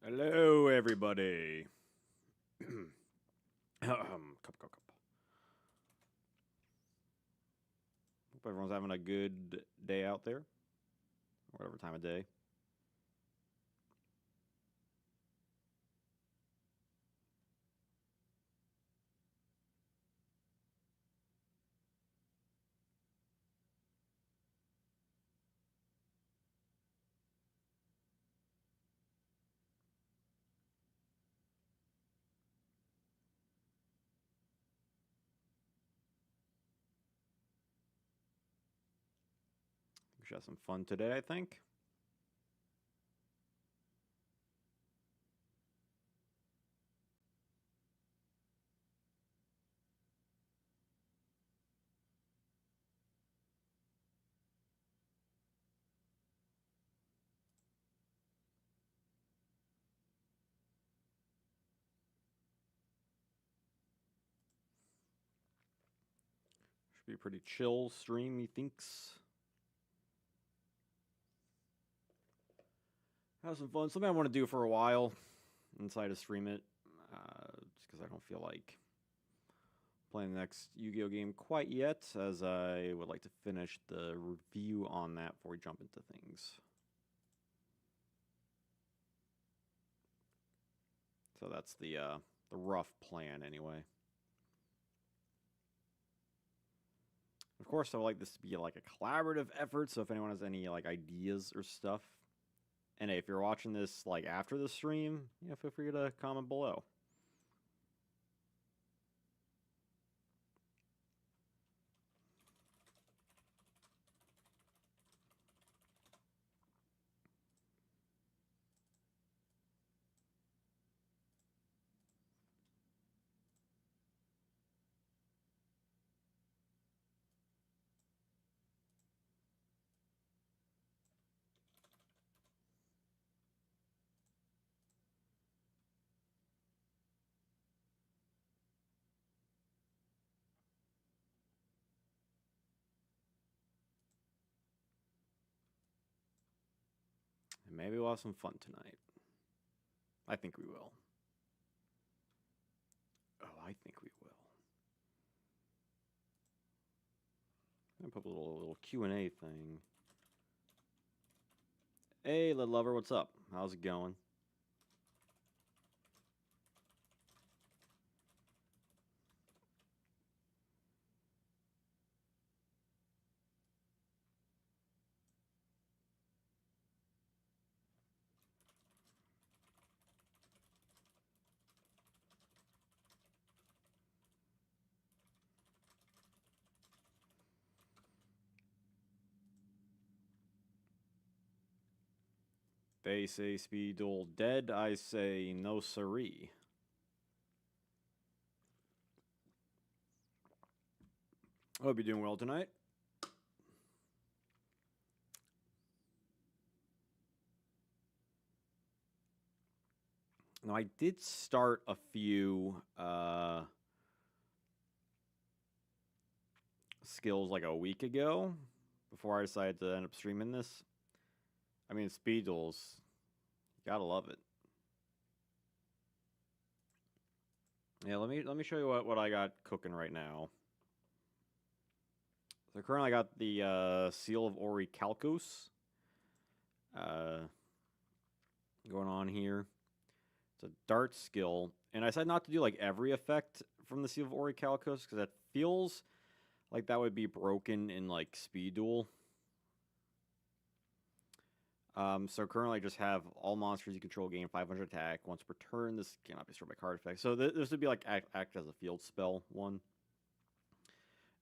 Hello, everybody. Cup. Hope everyone's having a good day out there, whatever time of day. We should have some fun today, I think. Should be a pretty chill stream, he thinks. Have some fun. Something I want to do for a while inside to stream it. Just because I don't feel like playing the next Yu-Gi-Oh game quite yet, as I would like to finish the review on that before we jump into things. So that's the rough plan, anyway. Of course, I would like this to be like a collaborative effort. So if anyone has any like ideas or stuff, and hey, if you're watching this like after the stream, feel free to comment below. And maybe we'll have some fun tonight. I think we will. Oh, I think we will. I'm gonna put a little Q&A thing. Hey, Lid Lover, what's up? How's it going? They say Speed Duel dead. I say no siree. Hope you're doing well tonight. Now, I did start a few skills like a week ago before I decided to end up streaming this. I mean, speed duels, you gotta love it. Yeah, let me show you what I got cooking right now. So currently I got the Seal of Ori Calcos going on here. It's a dart skill, and I decided not to do like every effect from the Seal of Ori Calcos because that feels like that would be broken in like Speed Duel. So currently I just have all monsters you control gain 500 attack once per turn. This cannot be destroyed by card effects. So this would be like act as a field spell one.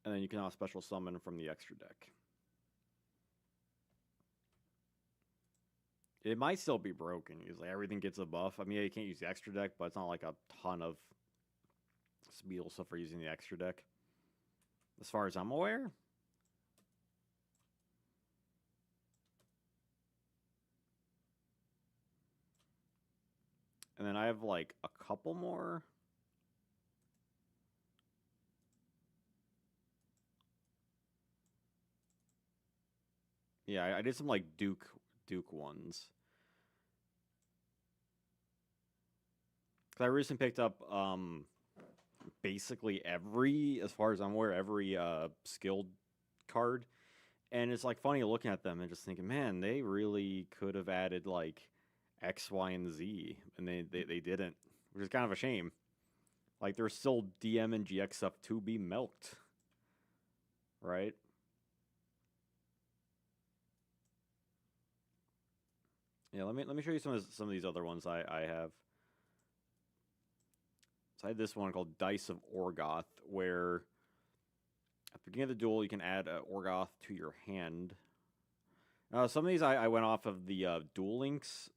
And then you can special summon from the extra deck. It might still be broken. Usually everything gets a buff. I mean, yeah, you can't use the extra deck, but it's not like a ton of speed stuff for using the extra deck. As far as I'm aware. And then I have like a couple more. Yeah, I did some like Duke ones. Because I recently picked up basically every, as far as I'm aware, every skilled card. And it's like funny looking at them and just thinking, man, they really could have added like X, Y, and Z, and they didn't, which is kind of a shame. Like there's still DM and GX stuff to be milked, right? Yeah, let me show you some of these other ones I have. So I had this one called Dice of Orgoth, where at the beginning of the duel you can add Orgoth to your hand. Some of these I went off of the Duel Links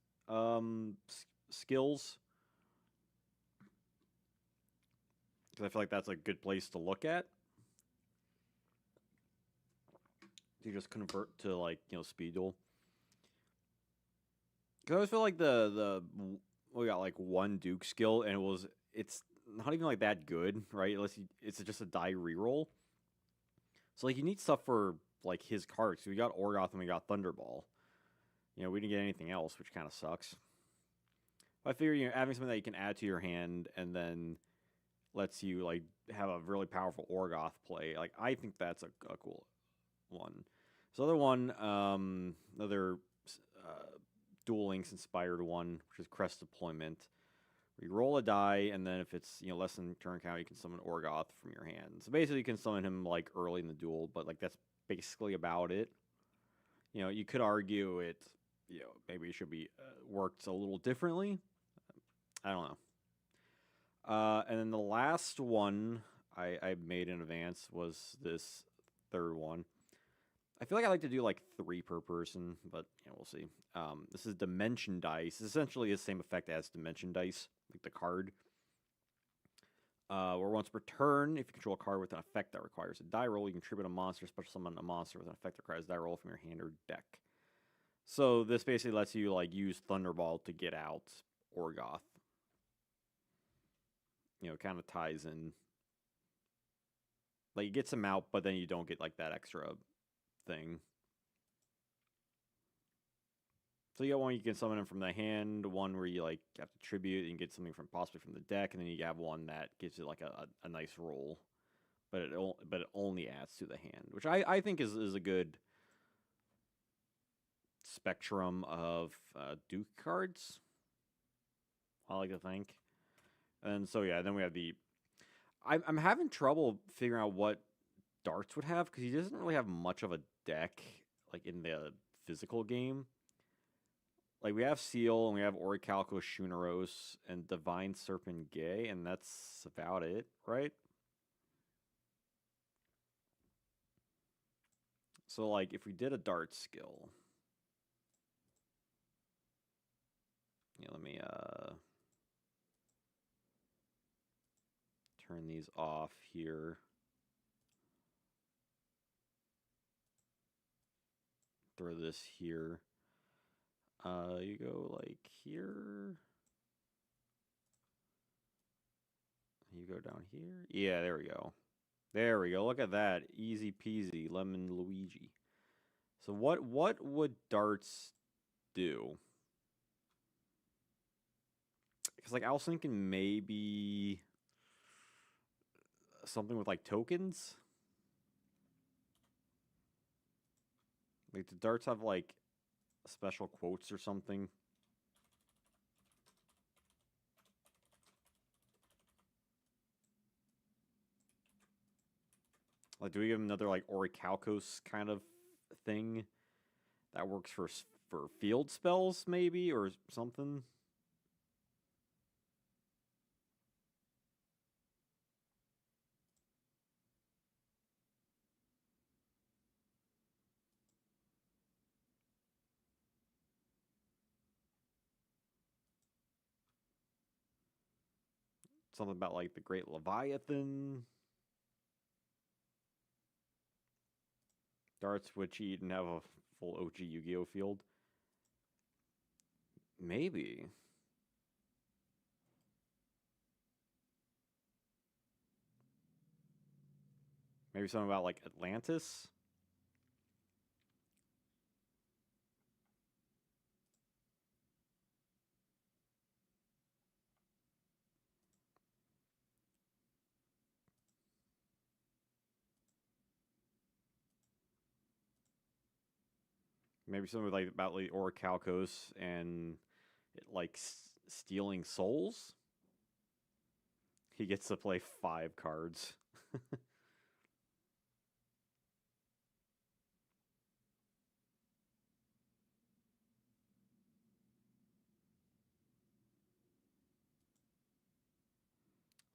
skills, because I feel like that's a good place to look at. You just convert to like speed duel. Because I always feel like we got like one Duke skill and it's not even like that good, right? It's just a die reroll. So like you need stuff for like his cards. So we got Orgoth and we got Thunderball. We didn't get anything else, which kind of sucks. I figure having something that you can add to your hand and then lets you like have a really powerful Orgoth play. Like I think that's a cool one. This other one, another Duel Links inspired one, which is Crest Deployment. Where you roll a die, and then if it's less than turn count, you can summon Orgoth from your hand. So basically, you can summon him like early in the duel, but like that's basically about it. You could argue it. Maybe it should be worked a little differently. I don't know. And then the last one I made in advance was this third one. I feel like I like to do like 3 per person, but we'll see. This is Dimension Dice. It's essentially the same effect as Dimension Dice, like the card. Where once per turn, if you control a card with an effect that requires a die roll, you can tribute a monster, special summon a monster with an effect that requires a die roll from your hand or deck. So this basically lets you like use Thunderball to get out Orgoth. Kind of ties in. Like, it gets him out, but then you don't get, like, that extra thing. So you got one you can summon him from the hand, one where you, like, have to tribute and get something possibly from the deck, and then you have one that gives you, like, a nice roll. But it only adds to the hand, which I think is a good spectrum of Duke cards, I like to think. And so, yeah, then we have I'm having trouble figuring out what Darts would have, because he doesn't really have much of a deck, like, in the physical game. Like, we have Seal, and we have Orichalco Shuneros, and Divine Serpent Gay, and that's about it, right? So, like, if we did a Dart skill... let me, turn these off here. Throw this here. You go like here. You go down here. Yeah, there we go. There we go. Look at that. Easy peasy, lemon Luigi. So what would darts do? Because like I was thinking maybe something with like tokens. Like do darts have like special quotes or something? Like, do we give him another like Orichalcos kind of thing that works for field spells maybe or something? Something about like the Great Leviathan. Darts would cheat and have a full OG Yu-Gi-Oh field. Maybe. Maybe something about like Atlantis. Maybe something like about like Orichalcos and it, like stealing souls. He gets to play 5 cards.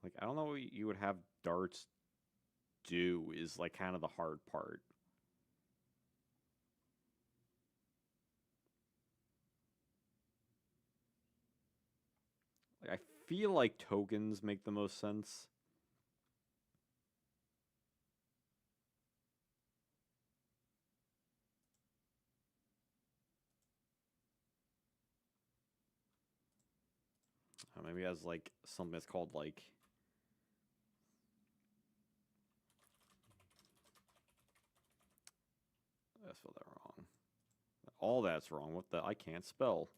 Like, I don't know what you would have darts do is like kind of the hard part. Like, I feel like tokens make the most sense. Maybe it has like something that's called like. I spelled that wrong. All that's wrong. What the? I can't spell.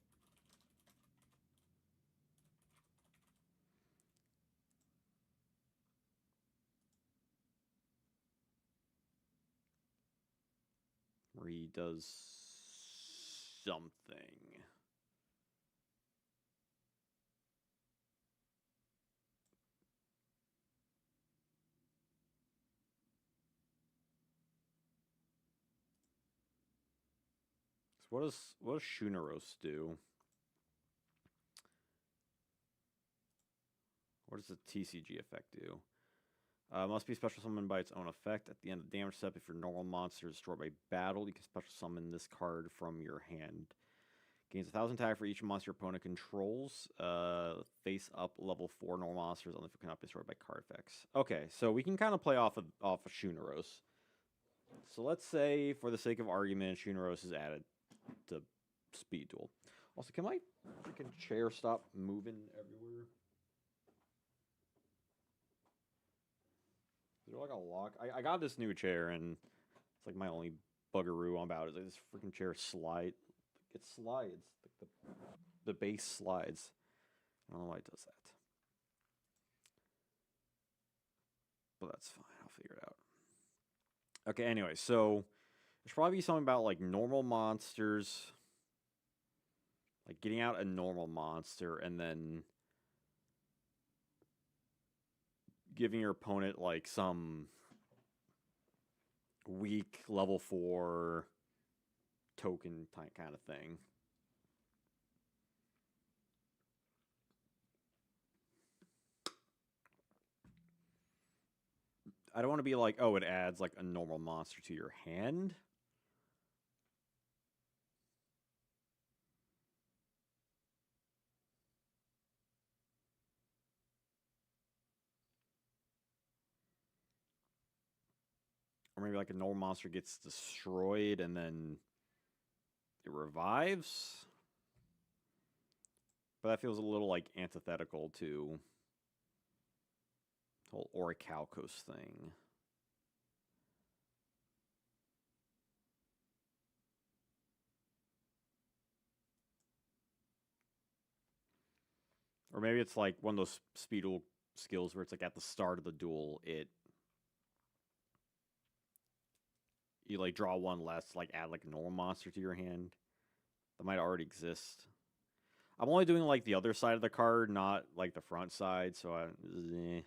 Where he does something. So what does Shunaros do? What does the TCG effect do? Must be special summoned by its own effect. At the end of the damage step, if your normal monster is destroyed by battle, you can special summon this card from your hand. Gains 1,000 attack for each monster your opponent controls. Face up level 4 normal monsters only if it cannot be destroyed by card effects. Okay, so we can kind of play off of Shunaros. So let's say, for the sake of argument, Shunaros is added to Speed Duel. Also, can my freaking chair stop moving everywhere? Is there like a lock? I got this new chair, and it's like my only buggeroo about it. Like this freaking chair slide. It slides. Like the base slides. I don't know why it does that. But that's fine. I'll figure it out. Okay, anyway, so there's probably something about like normal monsters. Like getting out a normal monster and then giving your opponent like some weak level 4 token type kind of thing. I don't want to be like, oh, it adds like a normal monster to your hand. Or maybe like a normal monster gets destroyed and then it revives. But that feels a little like antithetical to the whole Orichalcos thing. Or maybe it's like one of those speed duel skills where it's like at the start of the duel, you like draw one less, like add like a normal monster to your hand that might already exist. I'm only doing like the other side of the card, not like the front side, so hmm.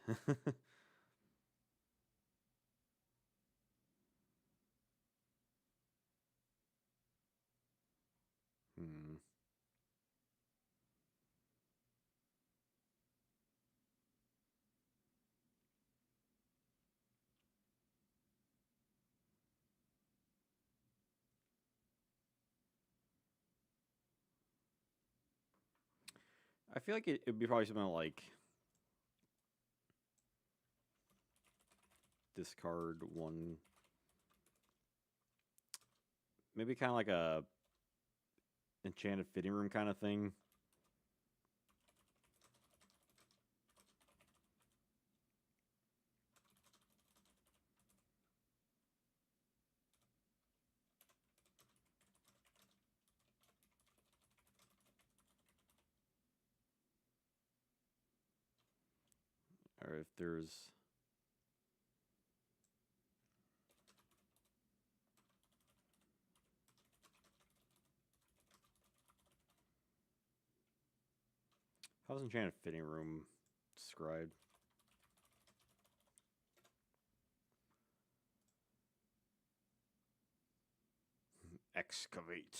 I feel like it'd be probably something like discard one. Maybe kind of like a enchanted fitting room kind of thing. Or if there's How's Enchanted Fitting Room described? Excavate.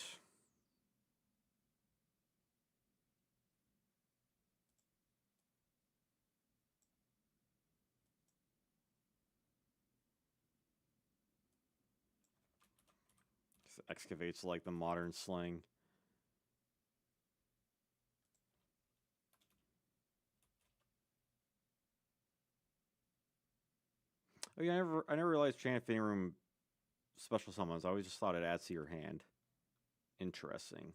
Excavate's like the modern slang. Oh yeah, I never realized Enchanted Fitting Room special summons. I always just thought it adds to your hand. Interesting.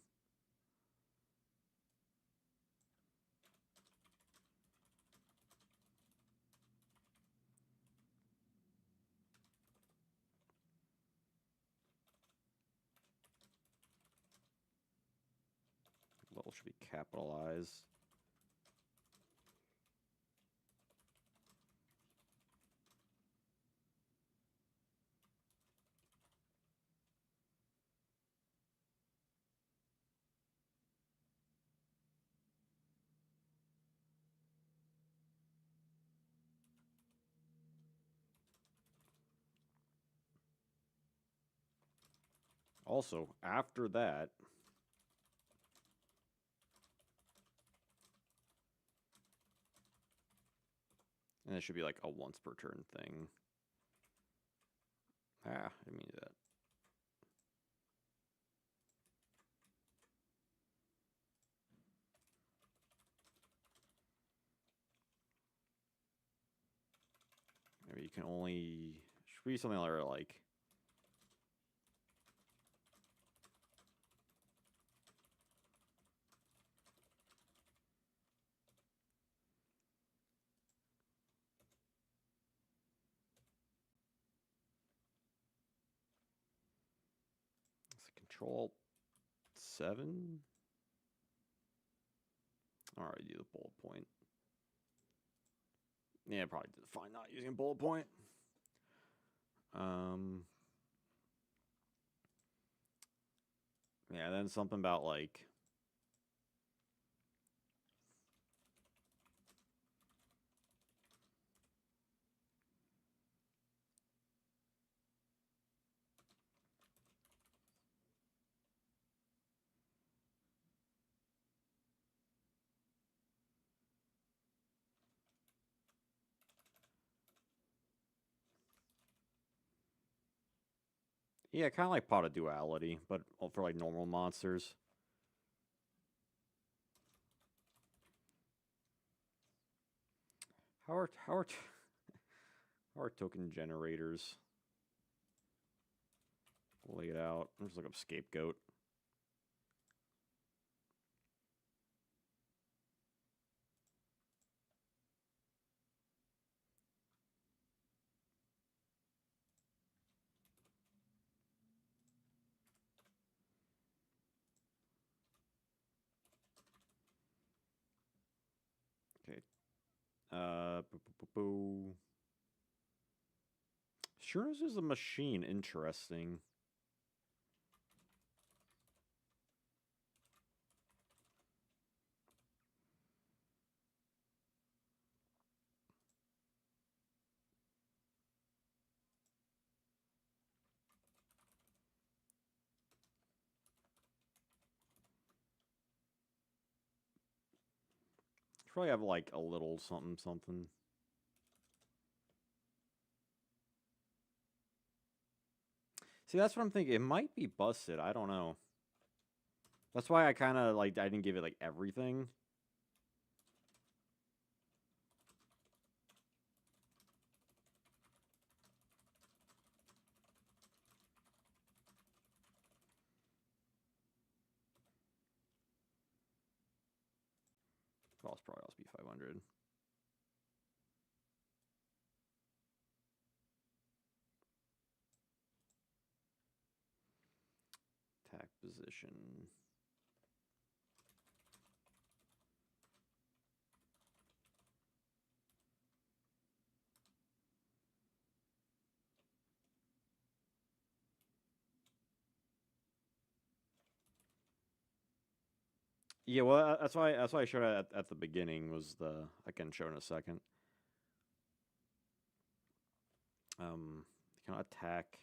Level should be capitalized. Also, after that, and it should be like a once per turn thing. Ah, I didn't mean that. Maybe you can only should be something like it's a control 7. Alright, do the bullet point. Yeah, probably fine not using a bullet point. Yeah, then something about like yeah, kind of like Pot of Duality, but for like normal monsters. How are token generators laid out? Let's look up Scapegoat. Okay. Sure, this is a machine. Interesting. Probably have like a little something something. See, that's what I'm thinking. It might be busted. I don't know. That's why I kind of like I didn't give it like everything. Cost probably also be 500. Attack position. Yeah, well, that's why I showed it at the beginning was the I can show in a second. You can attack.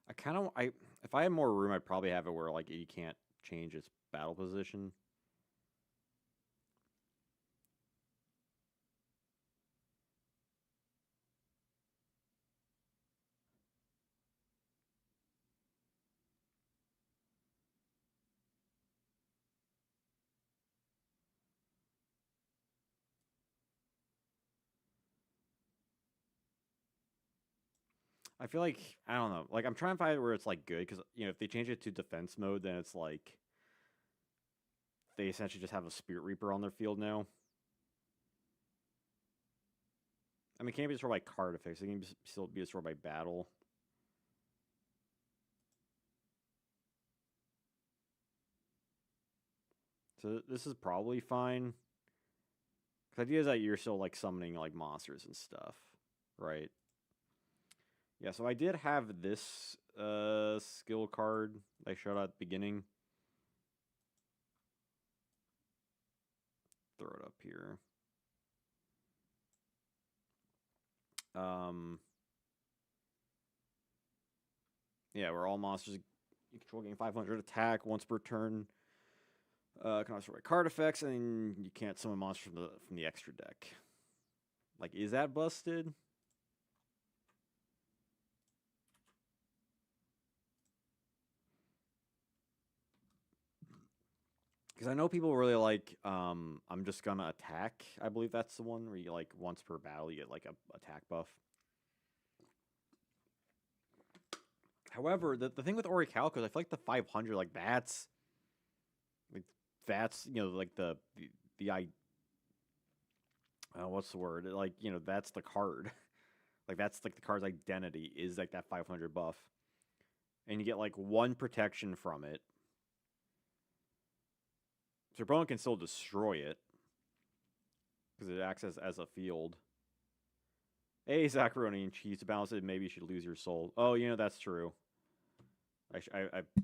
I kind of I if I had more room, I'd probably have it where like you can't change its battle position. I feel like I don't know. Like I'm trying to find where it's like good because if they change it to defense mode, then it's like they essentially just have a Spirit Reaper on their field now. I mean, it can't be destroyed by card effects. It can still be destroyed by battle. So this is probably fine. The idea is that you're still like summoning like monsters and stuff, right? Yeah, so I did have this skill card I showed at the beginning. Throw it up here. Yeah, where all monsters you control gain 500 attack once per turn. Can also write card effects, and you can't summon monsters from the extra deck. Like, is that busted? Because I know people really like I'm just gonna attack. I believe that's the one where you like once per battle you get like a attack buff. However, the thing with Orichalcos, I feel like the 500 like that's like the I what's the word like that's the card like that's like the card's identity is like that 500 buff, and you get like one protection from it. So your opponent can still destroy it because it acts as a field. Hey, Zacharoni and cheese to balance it. Maybe you should lose your soul. Oh, that's true. I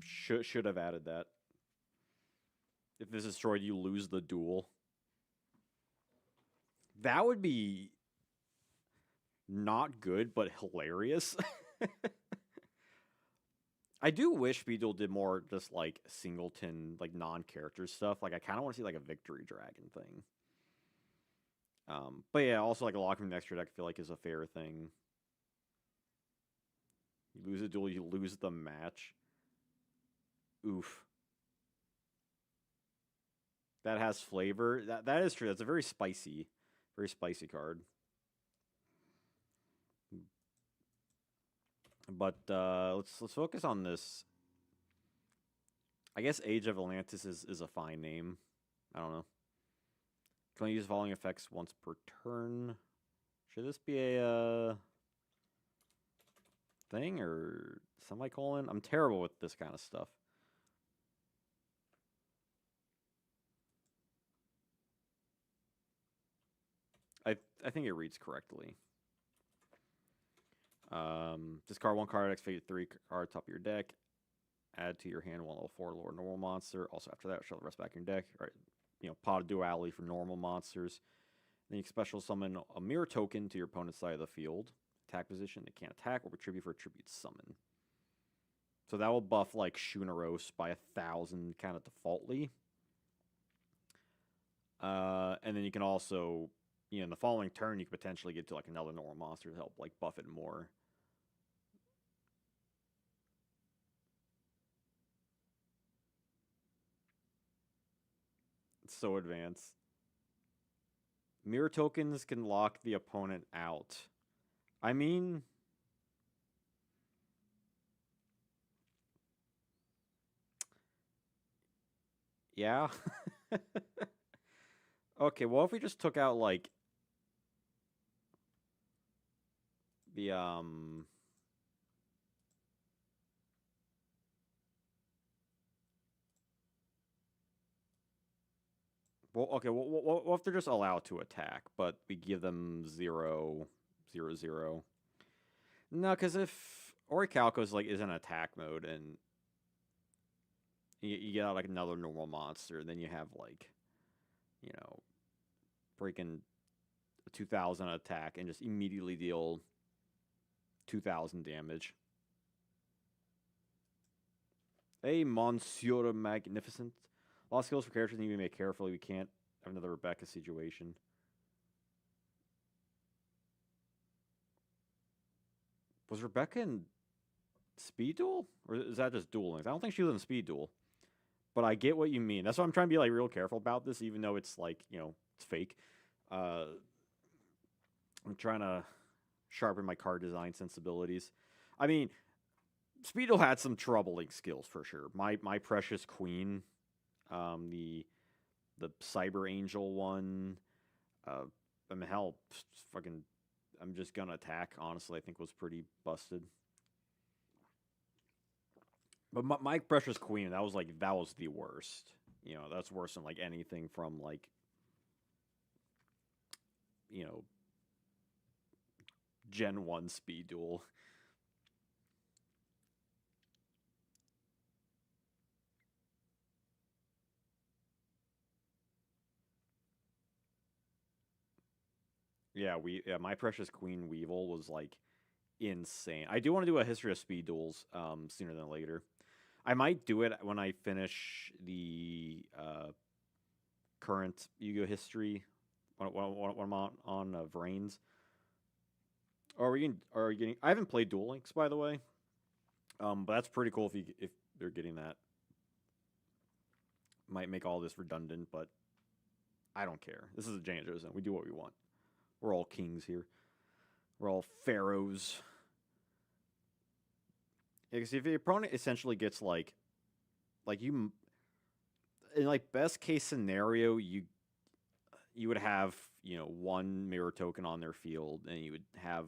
should have added that. If this is destroyed, you lose the duel. That would be not good, but hilarious. I do wish Beetle did more just like singleton, like non-character stuff. Like I kind of want to see like a victory dragon thing. But yeah, also like a lock from the extra deck, I feel like is a fair thing. You lose a duel, you lose the match. Oof. That has flavor. That is true. That's a very spicy card. But let's focus on this. I guess Age of Atlantis is a fine name. I don't know. Can only use following effects once per turn. Should this be a thing or semicolon? I'm terrible with this kind of stuff. I think it reads correctly. Discard one card, activate 3 cards top of your deck. Add to your hand one level 4 lower normal monster. Also after that, shove the rest back in your deck. All right, pot of duality for normal monsters. Then you can special summon a mirror token to your opponent's side of the field. Attack position, it can't attack or retribute for a tribute summon. So that will buff like Shunaros by 1,000 kind of defaultly. And then you can also, in the following turn, you could potentially get to like another normal monster to help like buff it more. It's so advanced. Mirror tokens can lock the opponent out. I mean, yeah. Okay, well, if we just took out like the Well, okay. Well, if they're just allowed to attack, but we give them 0, 0, 0. No, because if Orichalco's like is in attack mode and you get out like another normal monster, then you have like you know breaking 2,000 attack and just immediately deal 2,000 damage. Hey, Monsieur Magnificent. Lost skills for characters need to be made carefully. We can't have another Rebecca situation. Was Rebecca in Speed Duel? Or is that just Duel Links? I don't think she was in Speed Duel. But I get what you mean. That's why I'm trying to be like real careful about this, even though it's like, it's fake. I'm trying to sharpen my card design sensibilities. I mean, Speed Duel had some troubling skills for sure. My Precious Queen, the Cyber Angel one. I mean, hell, fucking, I'm just gonna attack. Honestly, I think was pretty busted. But my Precious Queen, that was the worst. That's worse than like anything from like you know Gen 1 Speed Duel. Yeah, my Precious Queen Weevil was like insane. I do want to do a history of Speed Duels sooner than later. I might do it when I finish the current Yu-Gi-Oh history when I'm on Vrains. Are we getting? I haven't played Duel Links by the way. But that's pretty cool if they're getting that. Might make all this redundant, but I don't care. This is a Janjo zone. We do what we want. We're all kings here. We're all pharaohs. Because if the opponent essentially gets like you, in like best case scenario, you would have one mirror token on their field, and you would have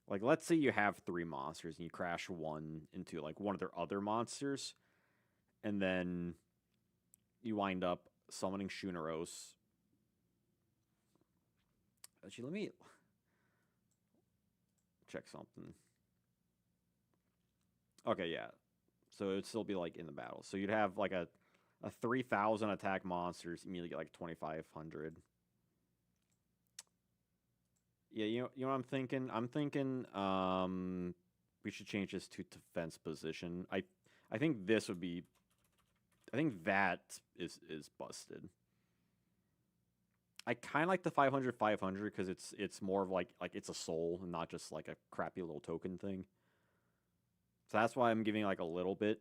like let's say you have three monsters and you crash one into like one of their other monsters, and then you wind up summoning Shunaros. Actually, let me check something. Okay, yeah. So it'd still be like in the battle. So you'd have like a 3,000 attack monsters immediately get like 2,500. Yeah, you know what I'm thinking? I'm thinking we should change this to defense position. I think this would be I think that is busted. I kind of like the 500 because it's more of like it's a soul and not just like a crappy little token thing. So that's why I'm giving like a little bit,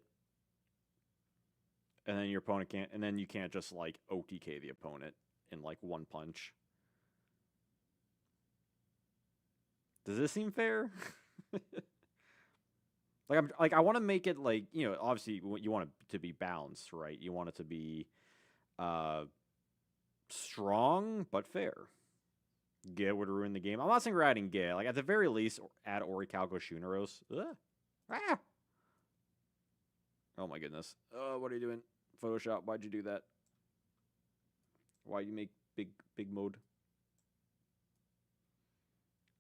and then your opponent can't, and then you can't just like OTK the opponent in like one punch. Does this seem fair? I want to make it like obviously you want it to be balanced, right? You want it to be uh strong but fair. Ge would ruin the game. I'm not saying we're adding Ge. Like at the very least, add Orichalco Shunaros. Ah! Oh my goodness. What are you doing? Photoshop, why'd you do that? Why'd you make big mode?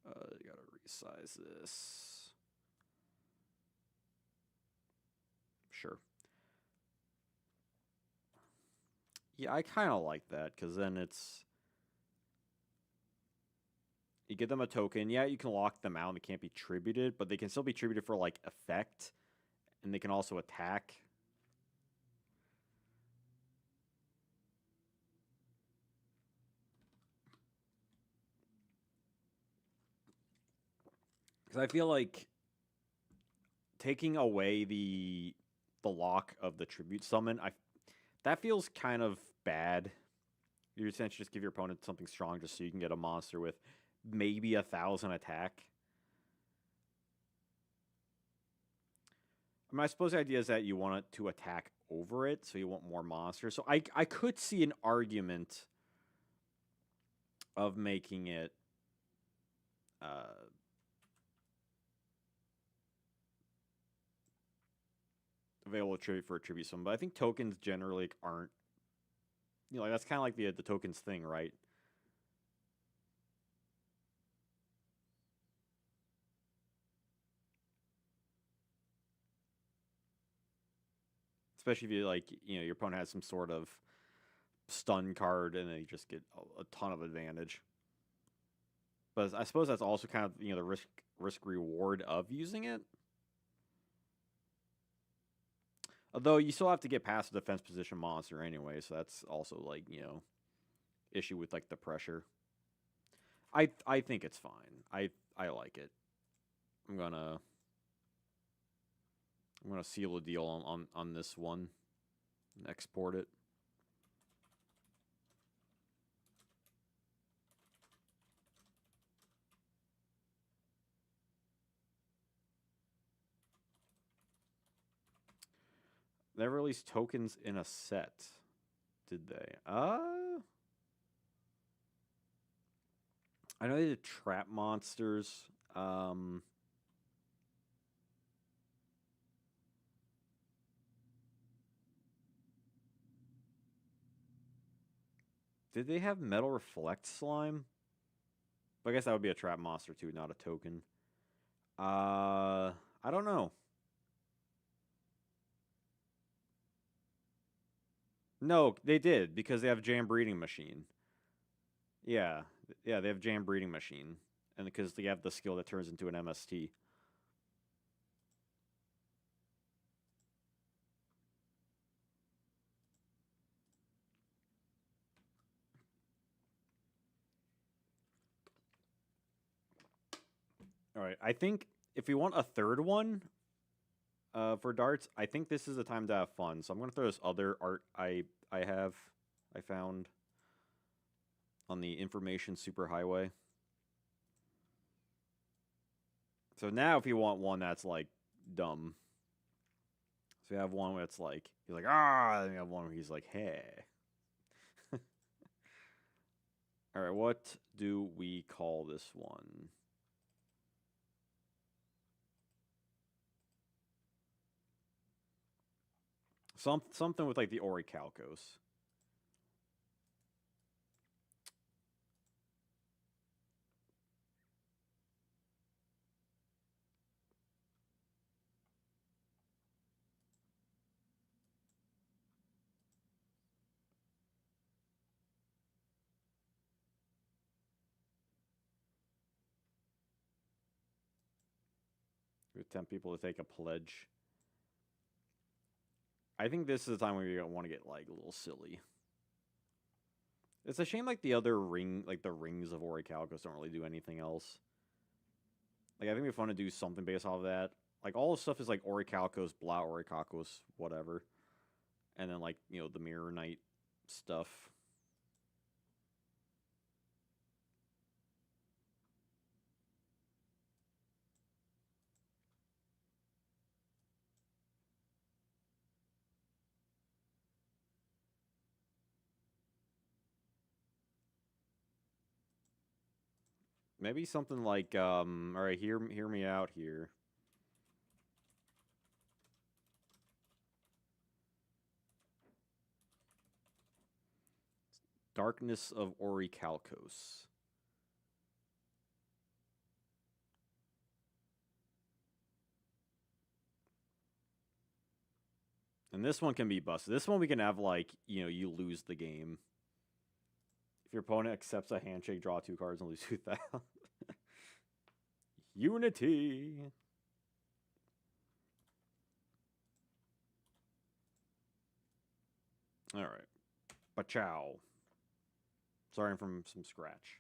You gotta resize this. Sure. Yeah, I kind of like that because then you give them a token. Yeah, you can lock them out and they can't be tributed, but they can still be tributed for like effect, and they can also attack. Because I feel like taking away the lock of the tribute summon, that feels kind of bad. You essentially just give your opponent something strong just so you can get a monster with maybe 1,000 attack. I mean, I suppose the idea is that you want it to attack over it, so you want more monsters. So I could see an argument of making it available tribute for a tribute summon, but I think tokens generally aren't you know, like, that's kind of like the tokens thing, right? Especially if you like, you know, your opponent has some sort of stun card, and then you just get a ton of advantage. But I suppose that's also kind of, you know, the risk reward of using it. Although you still have to get past the defense position monster anyway, so that's also like, you know, issue with like the pressure. I think it's fine. I like it. I'm gonna seal a deal on this one and export it. They released tokens in a set, did they? I know they did trap monsters. Did they have Metal Reflect Slime? I guess that would be a trap monster too, not a token. I don't know. No, they did because they have Jam Breeding Machine. Yeah, yeah, they have Jam Breeding Machine, and because they have the skill that turns into an MST. All right, I think if we want a third one for darts, I think this is the time to have fun. So I'm gonna throw this other art I found on the information superhighway. So now, if you want one that's like dumb, so you have one where it's like he's like ah, and you have one where he's like hey. All right, what do we call this one? Something with like the Orichalcos. We tempt people to take a pledge. I think this is the time where you want to get like a little silly. It's a shame like the other ring, like the rings of Orichalcos don't really do anything else. Like I think it'd be fun to do something based off of that. Like all the stuff is like Orichalcos, blah Orichalcos, whatever. And then like, you know, the Mirror Knight stuff. Maybe something like all right, hear me out here. Darkness of Orichalcos. And this one can be busted. This one we can have like, you know, you lose the game. If your opponent accepts a handshake, draw 2 cards and lose 2,000. Unity. All right. Pachow. Starting from some scratch.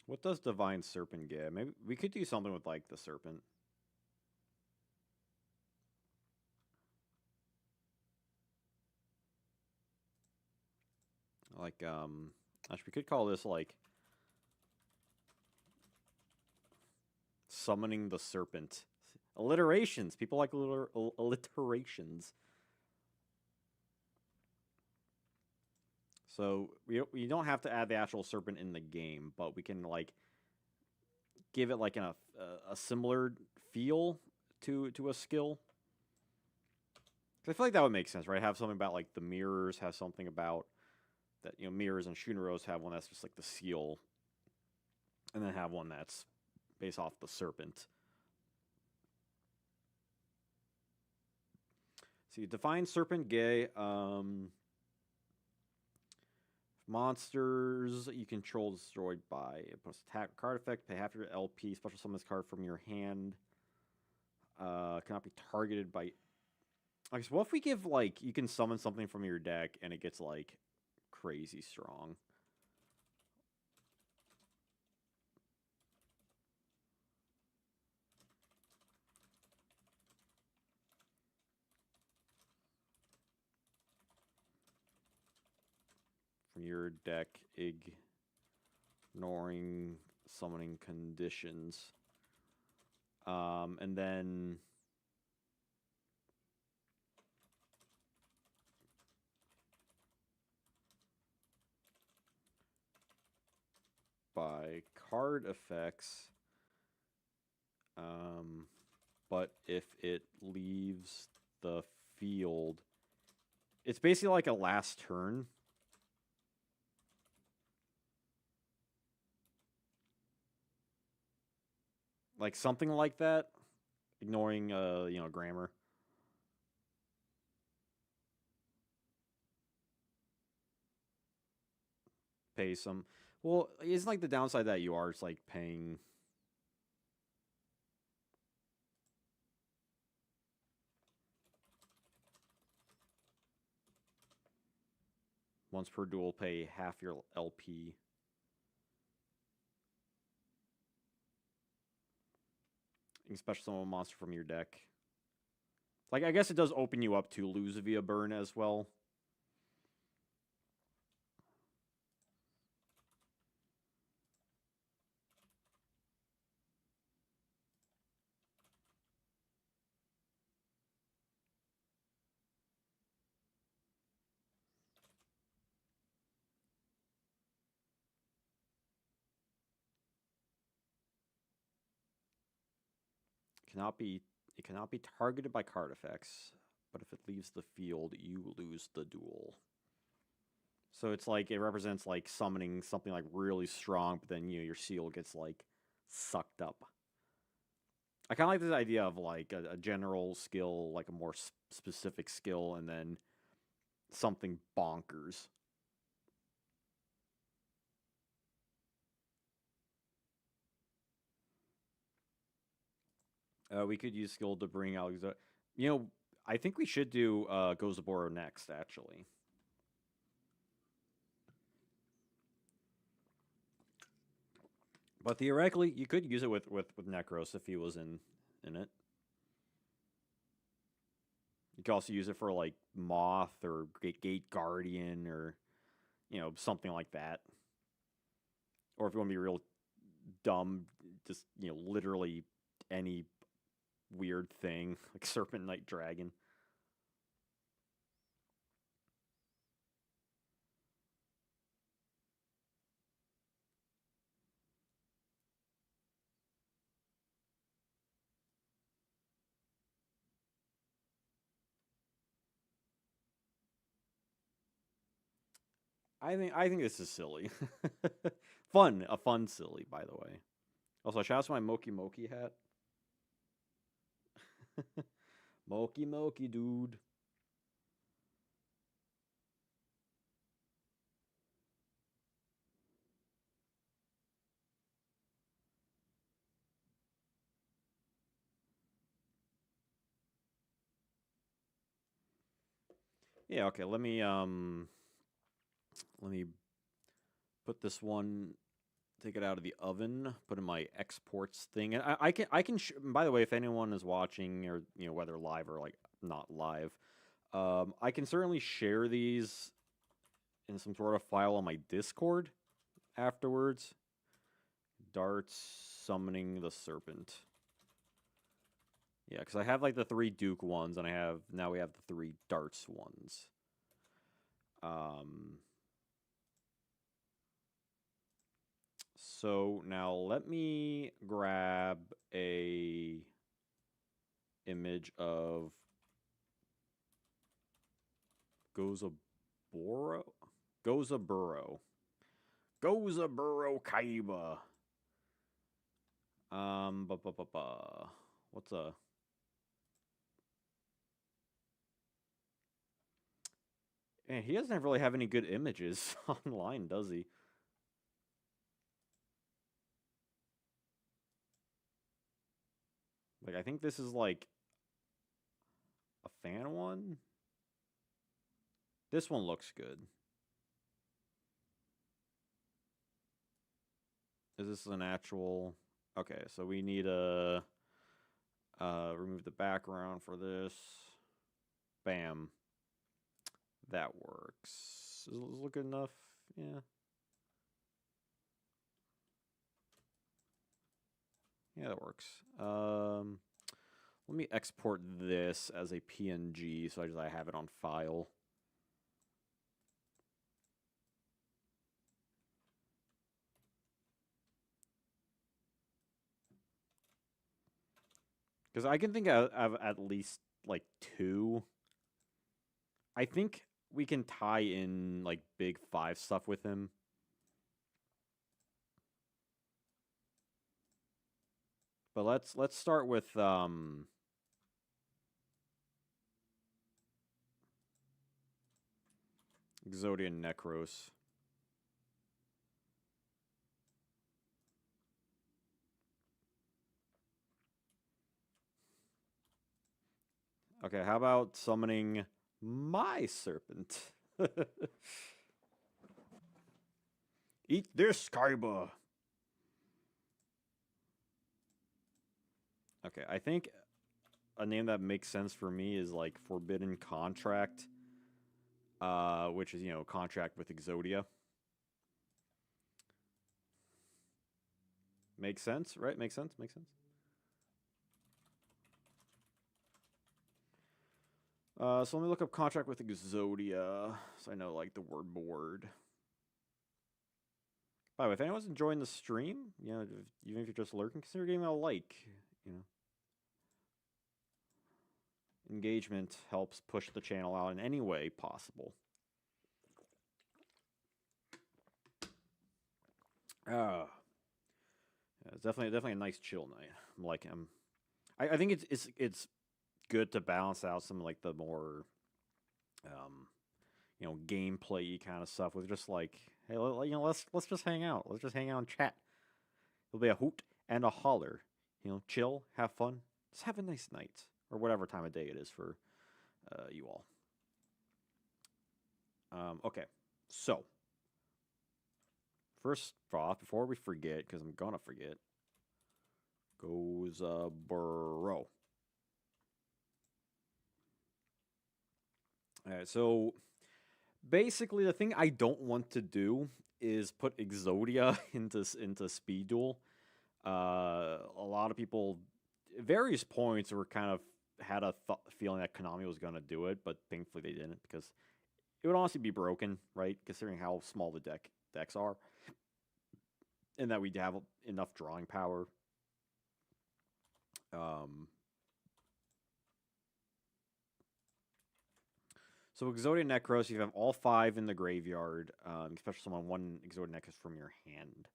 What does Divine Serpent get? Maybe we could do something with like the serpent. Like actually we could call this like Summoning the Serpent. Alliterations. People like alliterations. So we don't have to add the actual serpent in the game, but we can like give it like a similar feel to a skill. I feel like that would make sense, right? Have something about like the mirrors, have something about that, you know, mirrors and Shuneros have one that's just like the seal, and then have one that's based off the serpent. So you define serpent gay. Monsters you control destroyed by a plus attack card effect. Pay half your LP. Special summon this card from your hand. Cannot be targeted by. Okay, so what if we give like you can summon something from your deck and it gets like crazy strong? From your deck, ignoring summoning conditions. And then by card effects. But if it leaves the field, it's basically like a last turn. Like something like that, ignoring grammar. Pay some. Well, isn't like the downside that you are? It's like paying. Once per duel, pay half your LP. You can special summon a monster from your deck. Like, I guess it does open you up to lose via burn as well. It cannot be targeted by card effects, but if it leaves the field, you lose the duel. So it's like it represents like summoning something like really strong, but then your seal gets like sucked up. I kind of like this idea of like a general skill, like a more specific skill, and then something bonkers. We could use skill to bring out. I think we should do Gozaboro next, actually. But theoretically, you could use it with Necros if he was in it. You could also use it for like Moth or Gate Guardian or something like that. Or if you want to be real dumb, just literally any weird thing like Serpent Knight Dragon. I think this is silly. A fun silly, by the way. Also, shout out to my Moki Moki hat. Moki Moki, dude. Yeah, okay, let me put this one, take it out of the oven, put in my exports thing. And I can by the way, if anyone is watching or whether live or like not live, I can certainly share these in some sort of file on my Discord afterwards. Darts summoning the serpent. Yeah, because I have like the 3 Duke ones, and now we have the 3 Darts ones. So now let me grab a image of Gozaburo? Gozaburo. Gozaburo Kaiba. What's a... Man, he doesn't really have any good images online, does he? Like, I think this is like a fan one. This one looks good. Is this an actual... Okay, so we need to remove the background for this. Bam. That works. Does it look good enough? Yeah. Yeah, that works. Let me export this as a PNG so I have it on file. Because I can think of at least like 2. I think we can tie in like big 5 stuff with him. But let's start with Exodian Necros. Okay, how about summoning my serpent? Eat this, Kaiba! Okay, I think a name that makes sense for me is like Forbidden Contract, which is, you know, contract with Exodia. Makes sense, right? Makes sense, makes sense. So let me look up contract with Exodia, so I know, like, the word board. By the way, if anyone's enjoying the stream, you know, even if you're just lurking, consider giving it a like, you know. Engagement helps push the channel out in any way possible. Yeah, it's definitely a nice chill night. I'm liking him. I think it's good to balance out some, like, the more you know, gameplay kind of stuff with just like, hey, you know, let's just hang out. Let's just hang out and chat. It'll be a hoot and a holler. You know, chill, have fun, just have a nice night or whatever time of day it is for you all. Okay, so first off, before we forget, because I'm gonna forget, goes Burrow. All right, so basically, the thing I don't want to do is put Exodia into Speed Duel. A lot of people, at various points, were kind of had a feeling that Konami was going to do it, but thankfully they didn't, because it would honestly be broken, right? Considering how small the decks are, and that we have enough drawing power. So Exodia Necros, you have all 5 in the graveyard, especially someone 1 Exodia Necros from your hand.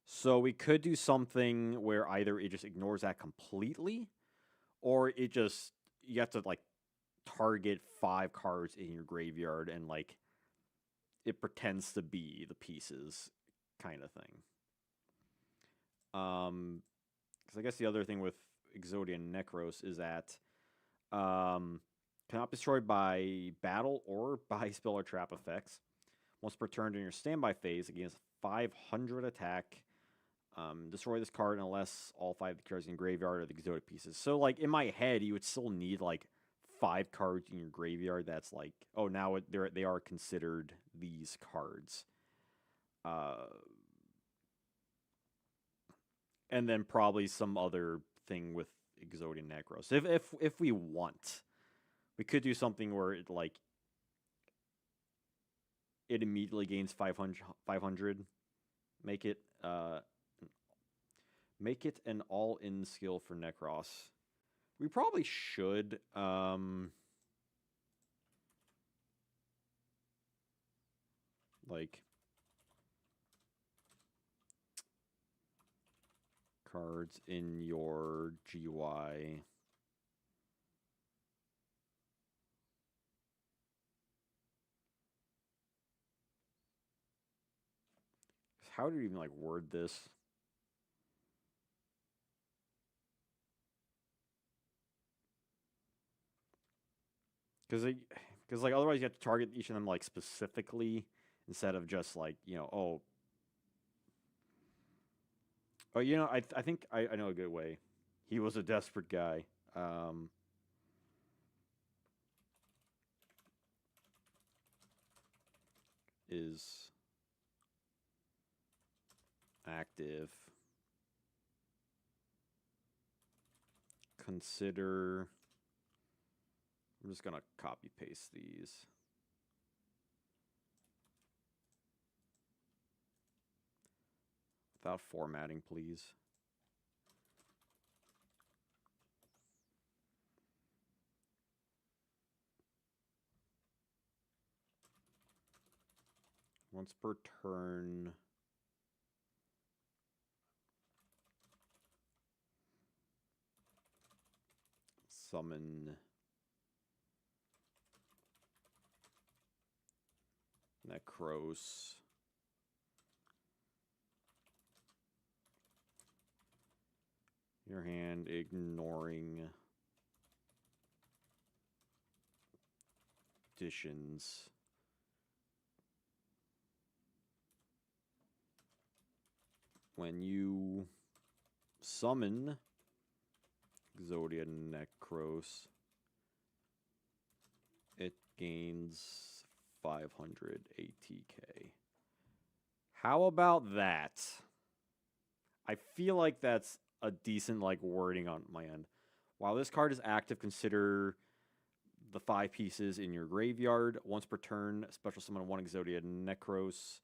So we could do something where either it just ignores that completely, or it just, you have to like target 5 cards in your graveyard and like it pretends to be the pieces kind of thing. Because I guess the other thing with Exodia Necros is that cannot be destroyed by battle or by spell or trap effects. Once per turn during your standby phase, against 500 attack, destroy this card unless all 5 of the cards in your graveyard are the Exodia pieces. So, like, in my head, you would still need, like, 5 cards in your graveyard that's like, oh, now they are considered these cards. And then probably some other thing with Exodia Necros. If we want, we could do something where it, like, it immediately gains 500, make it make it an all-in skill for Necros. We probably should. Like cards in your GY. How do you even like word this? Because like otherwise you have to target each of them like specifically instead of just like oh I think I know a good way. He was a desperate guy. Is active. Consider. I'm just gonna copy paste these. Without formatting, please. Once per turn. Summon Necros. Your hand ignoring additions. When you summon Exodia Necros, it gains 500 ATK. How about that? I feel like that's a decent like wording on my end. While this card is active, consider the 5 pieces in your graveyard. Once per turn, special summon 1 Exodia Necros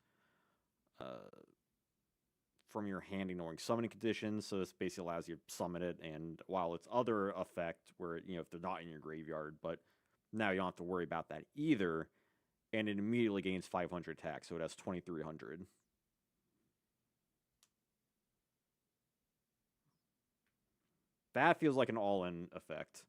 from your hand ignoring summoning conditions. So this basically allows you to summon it, and while its other effect where if they're not in your graveyard, but now you don't have to worry about that either, and it immediately gains 500 attack, so it has 2300. That feels like an all-in effect.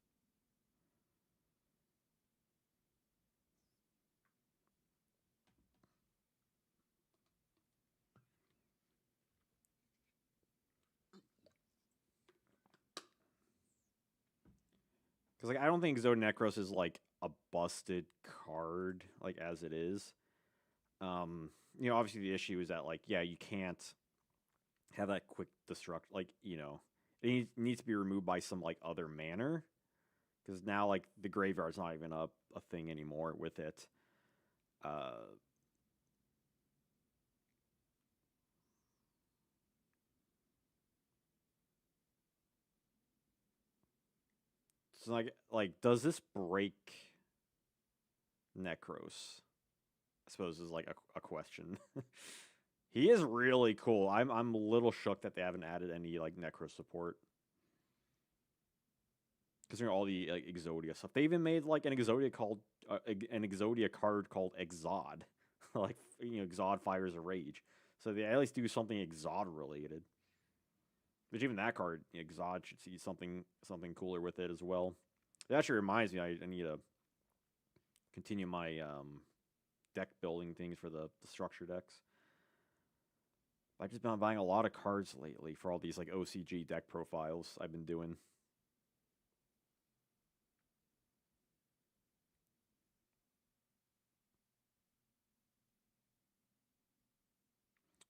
Because like I don't think Exodia Necros is like a busted card like as it is. Obviously the issue is that like you can't have that quick destruct. Like it needs to be removed by some like other manner. Because now like the graveyard's not even a thing anymore with it. So like does this break Necros? I suppose is like a question. He is really cool. I'm a little shocked that they haven't added any like Necro support. Considering all the like Exodia stuff, they even made like an Exodia card called Exod, like Exod fires a rage. So they at least do something Exod related. Which even that card, Exod should see something cooler with it as well. It actually reminds me, I need to continue my deck building things for the structure decks. I've just been buying a lot of cards lately for all these like OCG deck profiles I've been doing.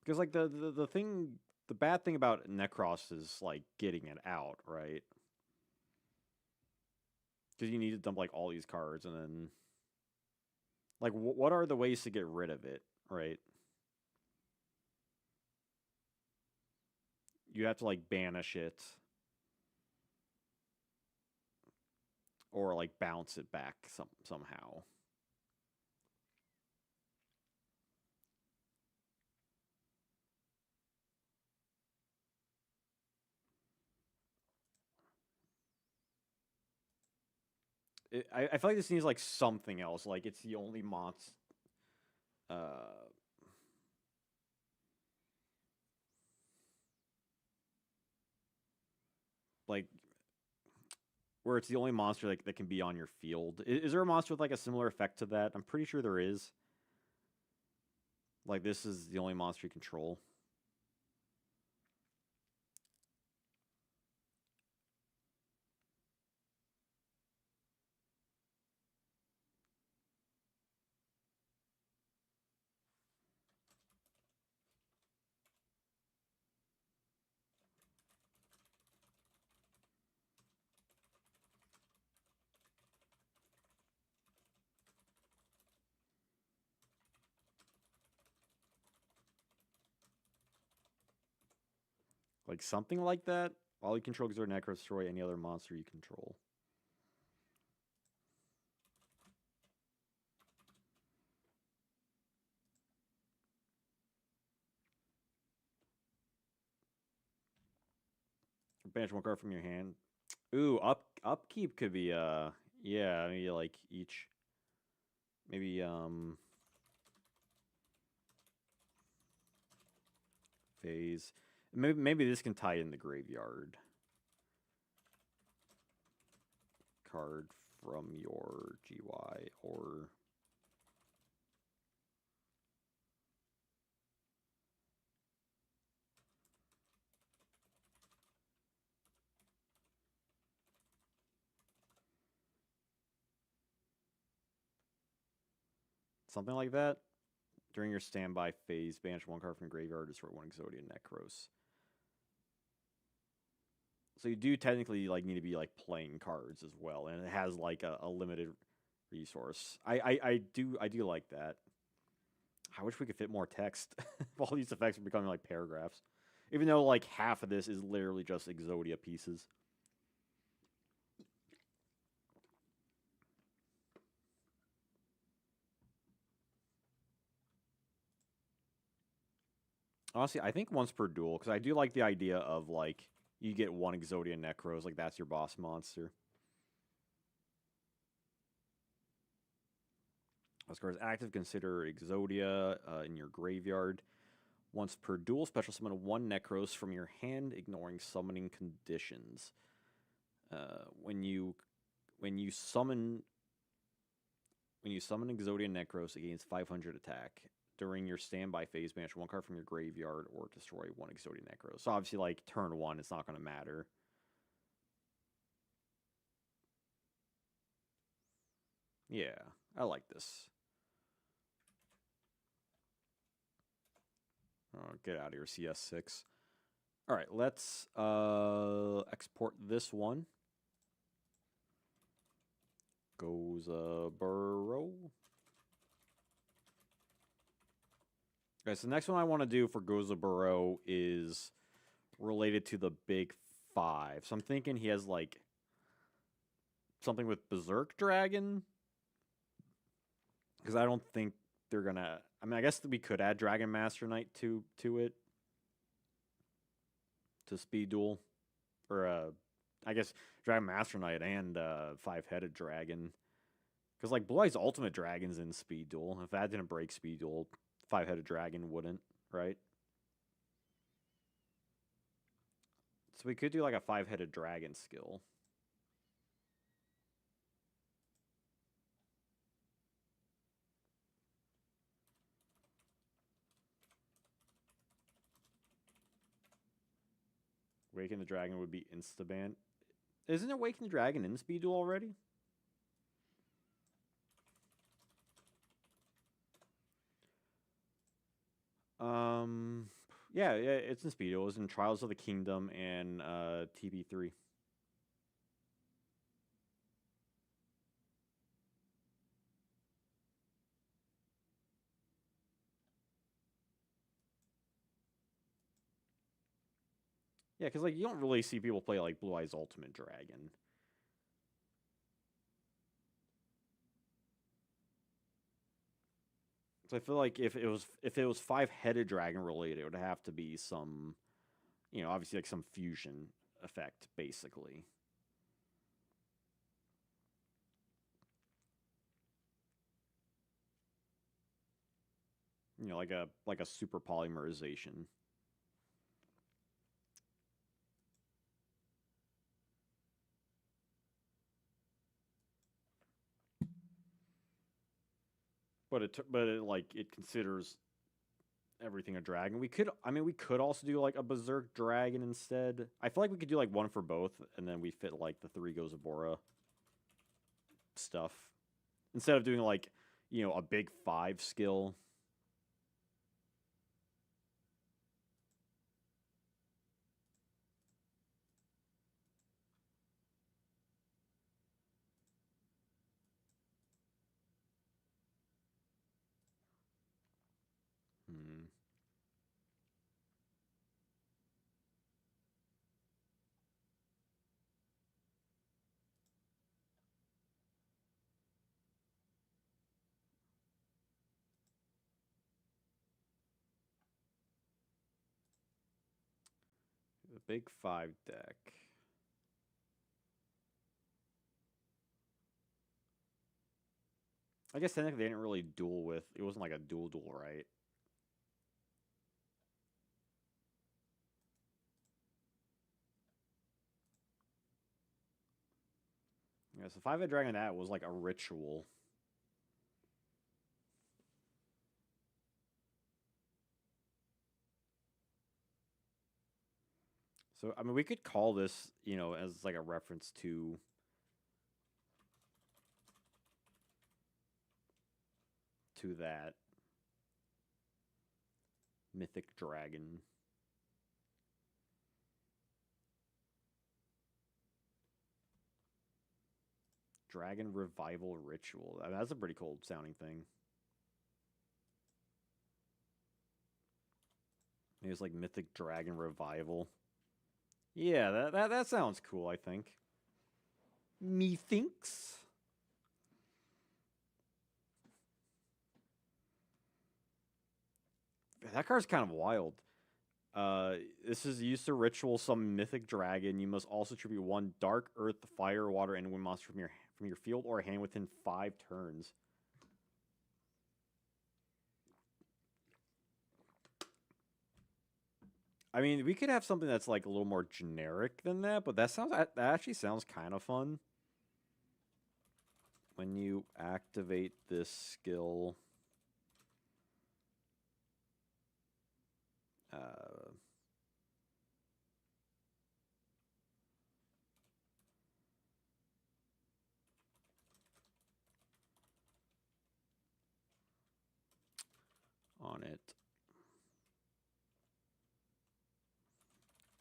Because like the bad thing about Necros is like getting it out, right? Because you need to dump like all these cards and then like what are the ways to get rid of it, right? You have to like banish it or like bounce it back somehow. I feel like this needs like something else. Like it's the only monster. Uh, like where it's the only monster that can be on your field. Is there a monster with like a similar effect to that? I'm pretty sure there is. Like this is the only monster you control. Like something like that. While you control Exert Necro, destroy any other monster you control. Banish one card from your hand. Ooh, upkeep could be yeah, maybe like each maybe phase. Maybe this can tie in the graveyard. Card from your GY or something like that. During your standby phase, banish one card from graveyard, destroy one Exodia Necros. So you do technically like need to be like playing cards as well, and it has like a limited resource. I do like that. I wish we could fit more text. All these effects are becoming like paragraphs, even though like half of this is literally just Exodia pieces. Honestly, I think once per duel, because I do like the idea of like you get one Exodia Necros, like that's your boss monster. As far as active, consider Exodia in your graveyard. Once per duel, special summon one Necros from your hand, ignoring summoning conditions. When you summon Exodia Necros, it gains 500 attack. During your standby phase, banish one card from your graveyard or destroy one Exodia Necros. So obviously, like turn one, it's not going to matter. Yeah, I like this. Oh, get out of here, CS6. All right, let's export this one. Goes Burrow. Okay, so the next one I want to do for Goza Burrow is related to the big five. So I'm thinking he has like something with Berserk Dragon. Because I don't think they're gonna. I mean, I guess we could add Dragon Master Knight to it to Speed Duel, or I guess Dragon Master Knight and Five-Headed Dragon. Because like Blue Eyes Ultimate Dragon's in Speed Duel. If that didn't break Speed Duel, Five-Headed Dragon wouldn't, right? So we could do like a Five-Headed Dragon skill. Waken the Dragon would be instaban. Isn't it Waken the Dragon in Speed Duel already? Um, yeah, it's in Speed Duel. It was in Trials of the Kingdom and TB3. Yeah, because like you don't really see people play like Blue Eyes Ultimate Dragon. So I feel like if it was Five-Headed Dragon related, it would have to be some, obviously like some fusion effect, basically. like a super polymerization. But it like it considers everything a dragon. We could also do like a berserk dragon instead. I feel like we could do like one for both, and then we fit like the three Gozabora stuff instead of doing like a big 5 skill. Hmm. The big 5 deck. I guess technically they didn't really duel with. It wasn't like a duel, right? Yeah, so 5-head dragon that was like a ritual. So I mean, we could call this, as like a reference to that mythic dragon. Dragon revival ritual. I mean, that's a pretty cool sounding thing. Maybe it's like mythic dragon revival. Yeah, that sounds cool. I think. Methinks. That card's kind of wild. This is used to ritual some mythic dragon. You must also tribute one dark, earth, fire, water, and wind monster from your field or hand within 5 turns. I mean, we could have something that's like a little more generic than that, but that actually sounds kind of fun. When you activate this skill, uh, on it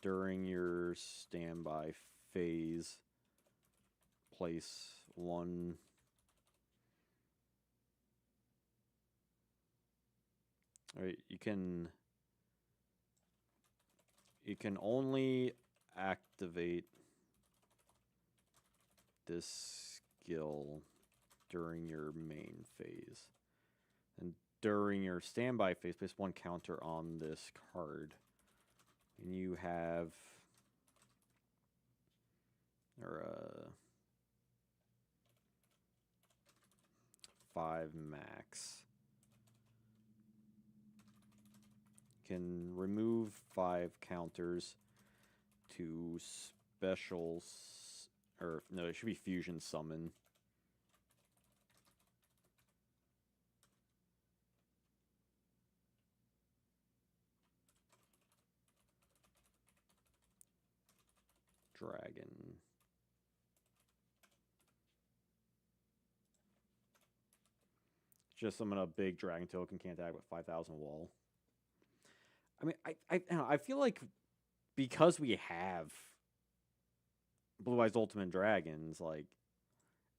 during your standby phase, place one. All right, you can only activate this skill during your main phase. And during your standby phase, place one counter on this card. And you have 5 max. Can remove 5 counters to specials, or no, it should be fusion summon. Dragon. Just summon a big dragon token, can't attack with 5,000 wall. I mean, I feel like because we have Blue Eyes Ultimate Dragons, like,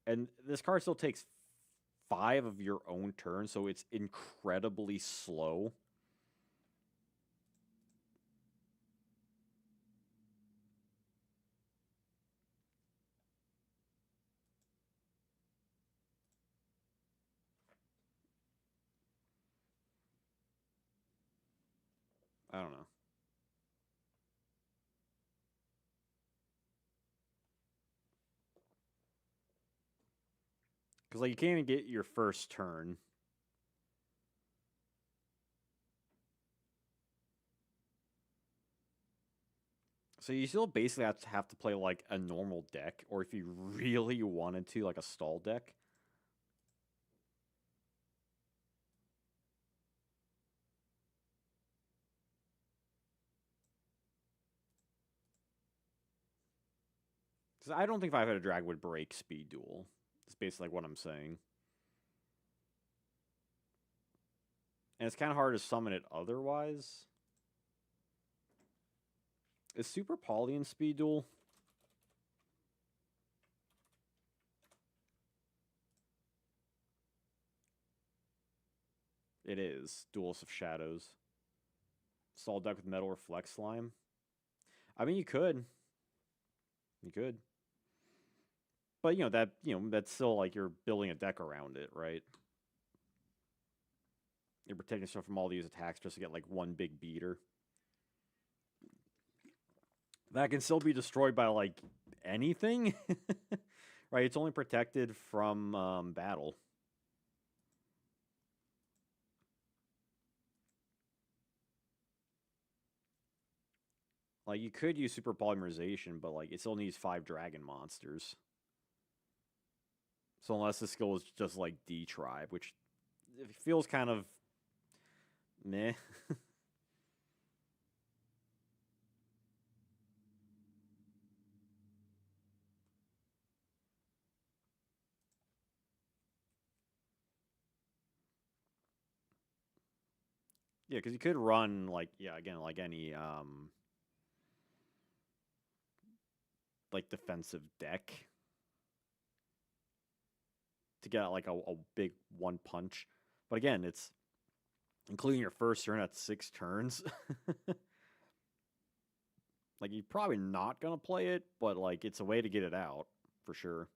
and this card still takes 5 of your own turns, so it's incredibly slow. I don't know. Because, like, you can't even get your first turn. So you still basically have to play like a normal deck, or if you really wanted to, like a stall deck. Because I don't think 5-headed drag would break speed duel. It's basically like what I'm saying. And it's kind of hard to summon it otherwise. Is Super Poly in speed duel? It is. Duelist of Shadows. Stall deck with Metal or Flex Slime. I mean, you could. You could. But that's still like you're building a deck around it, right? You're protecting yourself from all these attacks just to get like one big beater. That can still be destroyed by like anything. Right? It's only protected from battle. Like you could use super polymerization, but like it still needs 5 dragon monsters. So unless the skill is just like D-Tribe, which it feels kind of meh. Yeah, because you could run like again like any like defensive deck to get like a big one punch. But again, it's including your first turn at 6 turns. Like you're probably not gonna play it, but like it's a way to get it out for sure.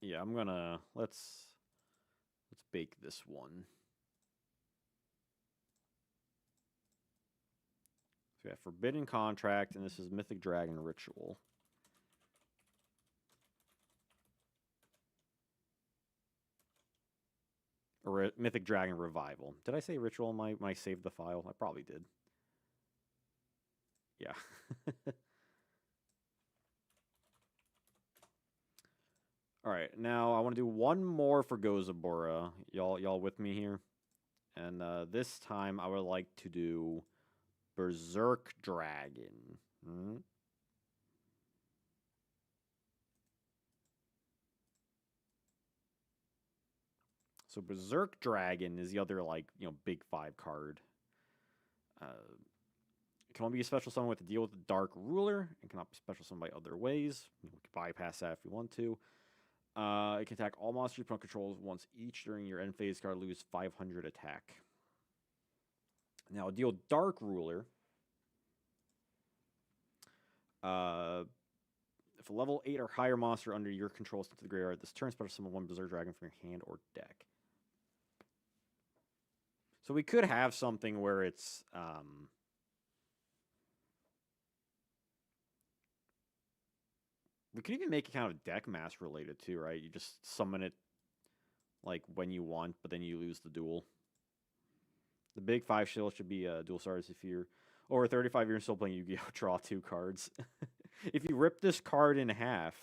Yeah, I'm gonna let's bake this one. So we have Forbidden Contract, and this is Mythic Dragon Ritual. Or Mythic Dragon Revival. Did I say Ritual when I saved the file? I probably did. Yeah. All right, now I want to do one more for Gozabura. Y'all with me here? And this time I would like to do Berserk Dragon. So Berserk Dragon is the other big 5 card. It can only be a special summon with a deal with the Dark Ruler, and cannot be special summoned by other ways. We can bypass that if we want to. It can attack all monsters you put on controls once each during your end phase card, lose 500 attack. Now, deal Dark Ruler. If a level 8 or higher monster under your control is sent to the graveyard, this turn special summon 1 Berserk Dragon from your hand or deck. So we could have something where it's we could even make it kind of deck mass related too, right? You just summon it like when you want, but then you lose the duel. The big 5 shield should be dual stars if you're over 35 years still playing Yu-Gi-Oh! Draw 2 cards. If you rip this card in half,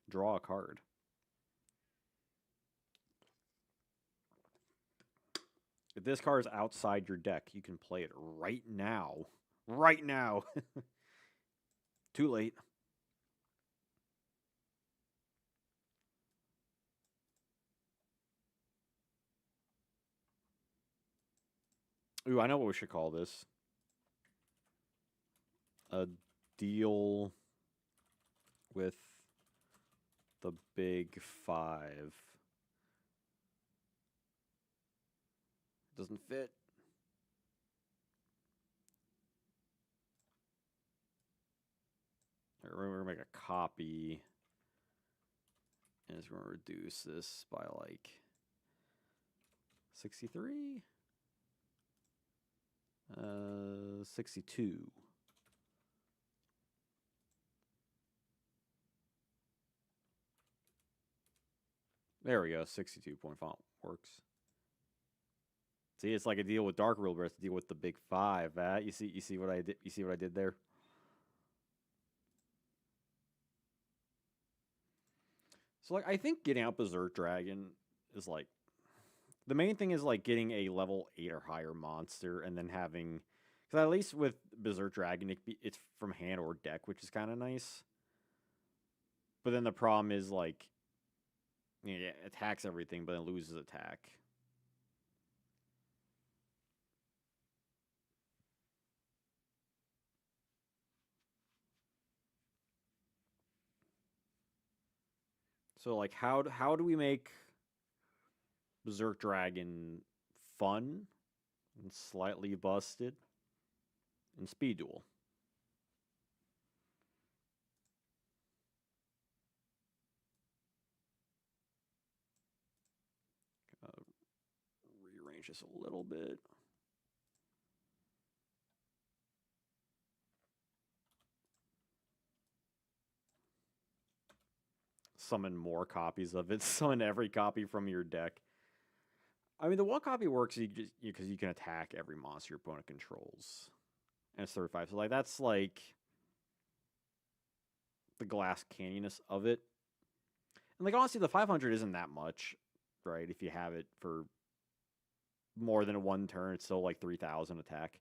draw a card. If this card is outside your deck, you can play it right now. Right now. Too late. Ooh, I know what we should call this. A deal with the big 5. Doesn't fit. We're going to make a copy. And it's going to reduce this by like 63? 62. There we go. 62-point font works. See, it's like a deal with Dark Rule, but it's a deal with the big five. You see what I did. You see what I did there. So like, I think getting out Berserk Dragon is like the main thing is like getting a level 8 or higher monster, and then having, because at least with Berserk Dragon, it's from hand or deck, which is kind of nice. But then the problem is like, yeah, it attacks everything, but then loses attack. So like, how do we make Berserk Dragon fun and slightly busted in Speed Duel? Uh, Rearrange this a little bit. Summon more copies of it. Summon every copy from your deck. I mean, the one copy works because you can attack every monster your opponent controls, and it's 35. So like that's like the glass canyonness of it. And like honestly, the 500 isn't that much, right? If you have it for more than one turn, it's still like 3,000 attack.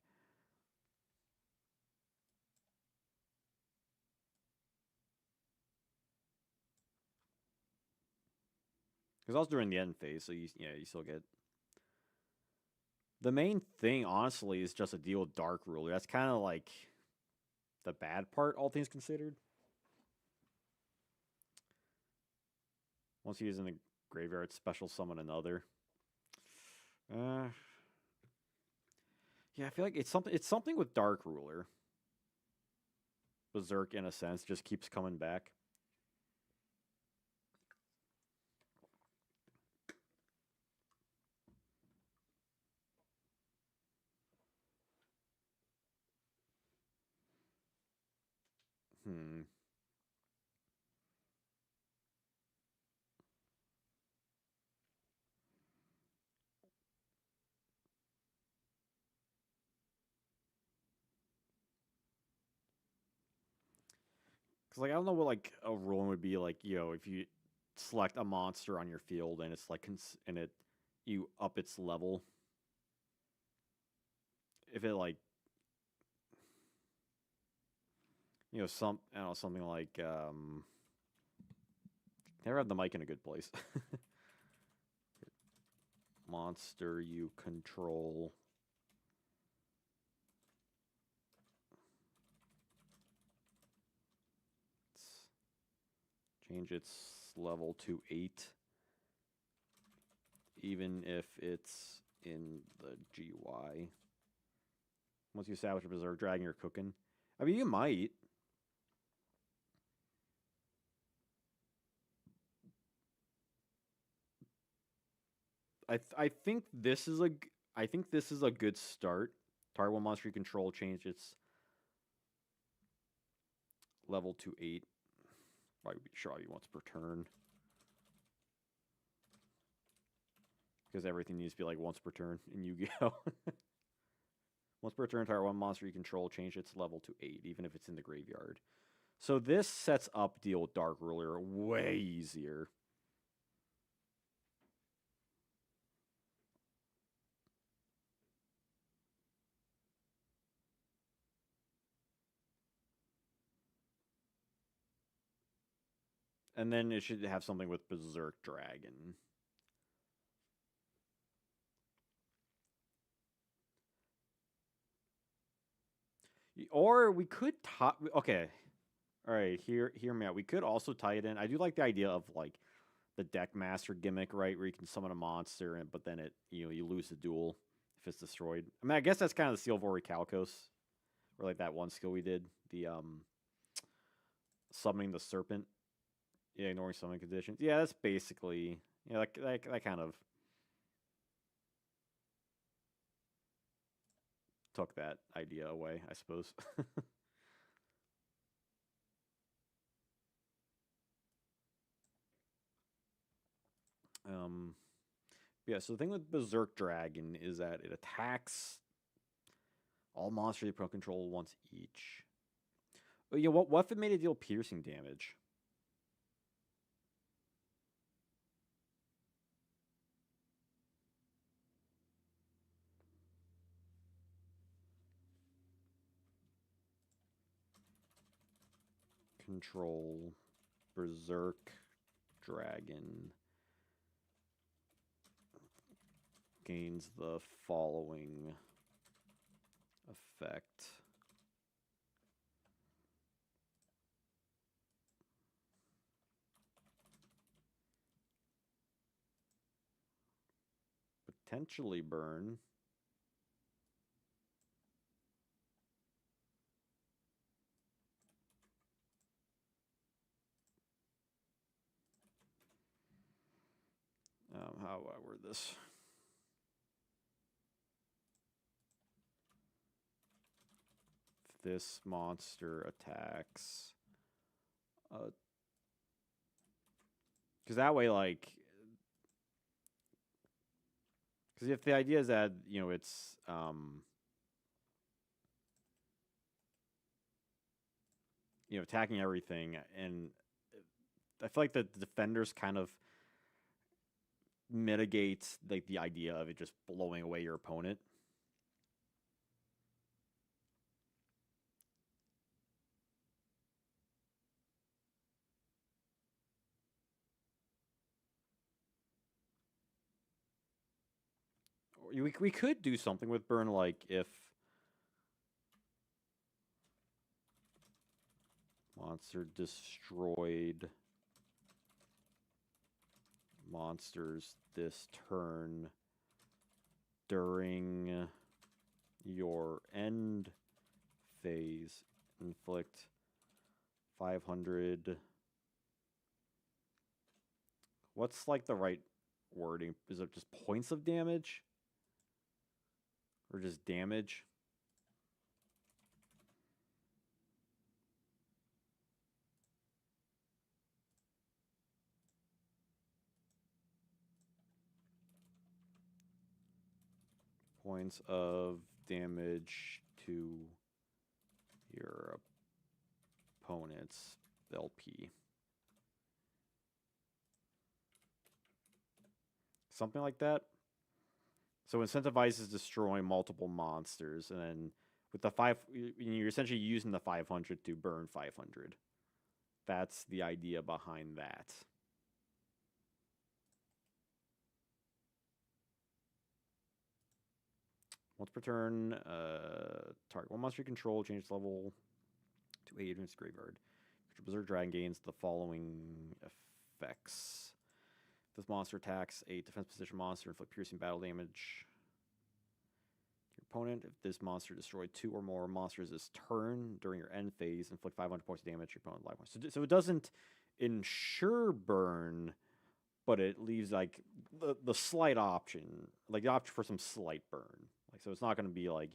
Because I was during the end phase, so you still get. The main thing, honestly, is just a deal with Dark Ruler. That's kind of like the bad part, all things considered. Once you use in the graveyard, special summon another. Yeah, I feel like it's something. It's something with Dark Ruler. Berserk, in a sense, just keeps coming back. Hmm. Because like I don't know what like a ruling would be like. If you select a monster on your field and it's like and it you up its level. If it like I don't know, something like never have the mic in a good place. Monster you control. Change its level to 8. Even if it's in the GY. Once you establish a Berserk Dragon, you're cooking. I mean, you might. I think this is a good start. Target one monster you control, change its level to 8. Why would be sure once per turn. Because everything needs to be like once per turn in Yu-Gi-Oh! Once per turn, target one monster you control, change its level to 8, even if it's in the graveyard. So this sets up deal with Dark Ruler way easier. And then it should have something with Berserk Dragon. Or we could okay. All right, hear me out. We could also tie it in. I do like the idea of like the deck master gimmick, right, where you can summon a monster, but then you lose the duel if it's destroyed. I mean, I guess that's kind of the seal of Orichalcos, or like that one skill we did, the summoning the serpent. Yeah, ignoring summoning conditions. Yeah, that's basically that kind of took that idea away, I suppose. Um, yeah, so the thing with Berserk Dragon is that it attacks all monsters you pro control once each. But yeah, what if it made it deal piercing damage? Control Berserk Dragon gains the following effect. Potentially burn. How do I word this? If this monster attacks, because that way, like, because if the idea is that it's attacking everything, and I feel like the defenders kind of mitigates like the idea of it just blowing away your opponent. We could do something with burn, like if monster destroyed monsters this turn during your end phase, inflict 500. What's like the right wording? Is it just points of damage? Or just damage? Points of damage to your opponent's LP. Something like that. So incentivizes destroying multiple monsters, and then with the you're essentially using the 500 to burn 500. That's the idea behind that. Once per turn, target one monster you control, change its level to 8 in its graveyard. Berserk Dragon gains the following effects. This monster attacks a defense position monster, inflict piercing battle damage. Your opponent, if this monster destroyed 2 or more monsters this turn during your end phase, inflict 500 points of damage to your opponent life points. So it doesn't ensure burn, but it leaves like the slight option, like the option for some slight burn. Like, so it's not going to be like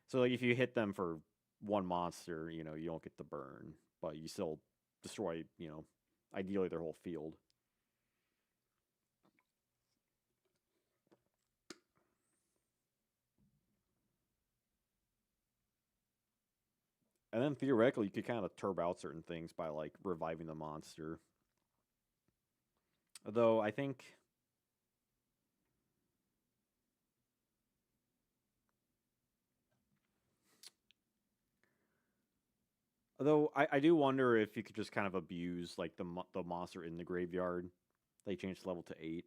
so like if you hit them for one monster, you don't get the burn, but you still destroy, ideally their whole field. And then theoretically, you could kind of turb out certain things by like reviving the monster. Though I think, I do wonder if you could just kind of abuse like the monster in the graveyard. They changed the level to 8.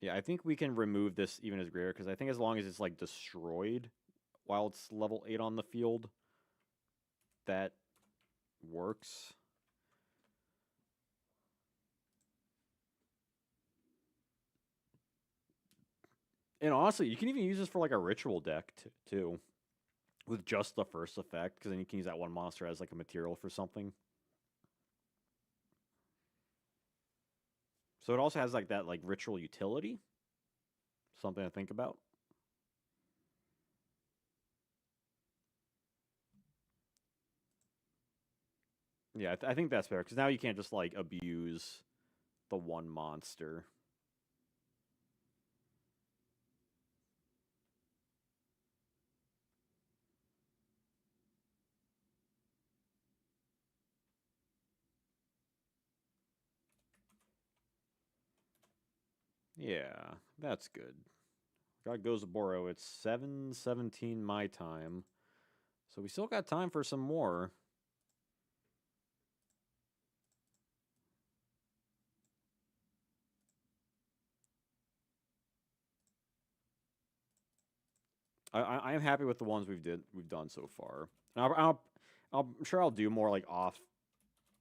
Yeah, I think we can remove this even as graveyard, because I think as long as it's like destroyed while it's level 8 on the field, that works. And honestly, you can even use this for like a ritual deck too, with just the first effect, because then you can use that one monster as like a material for something. So it also has like that like ritual utility. Something to think about. Yeah, I think that's fair because now you can't just like abuse the one monster. Yeah, that's good. Got Gozaboro. It's 7:17 my time, so we still got time for some more. I am happy with the ones we've done so far. And I'm sure I'll do more like off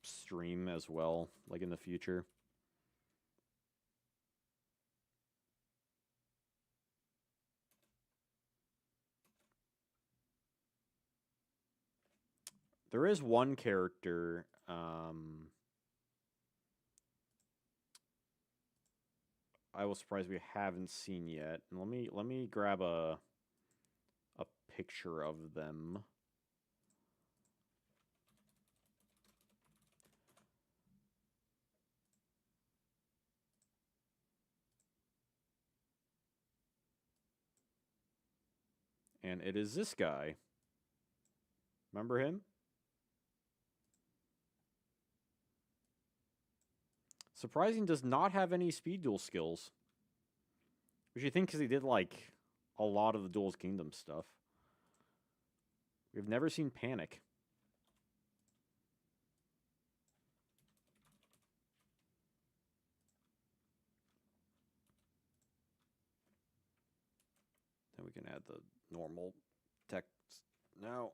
stream as well, like in the future. There is one character. I was surprised we haven't seen yet. And let me grab a picture of them. And it is this guy. Remember him? Surprising does not have any speed duel skills. Which you think because he did like a lot of the Duel's Kingdom stuff. We've never seen Panic. Then we can add the normal text now.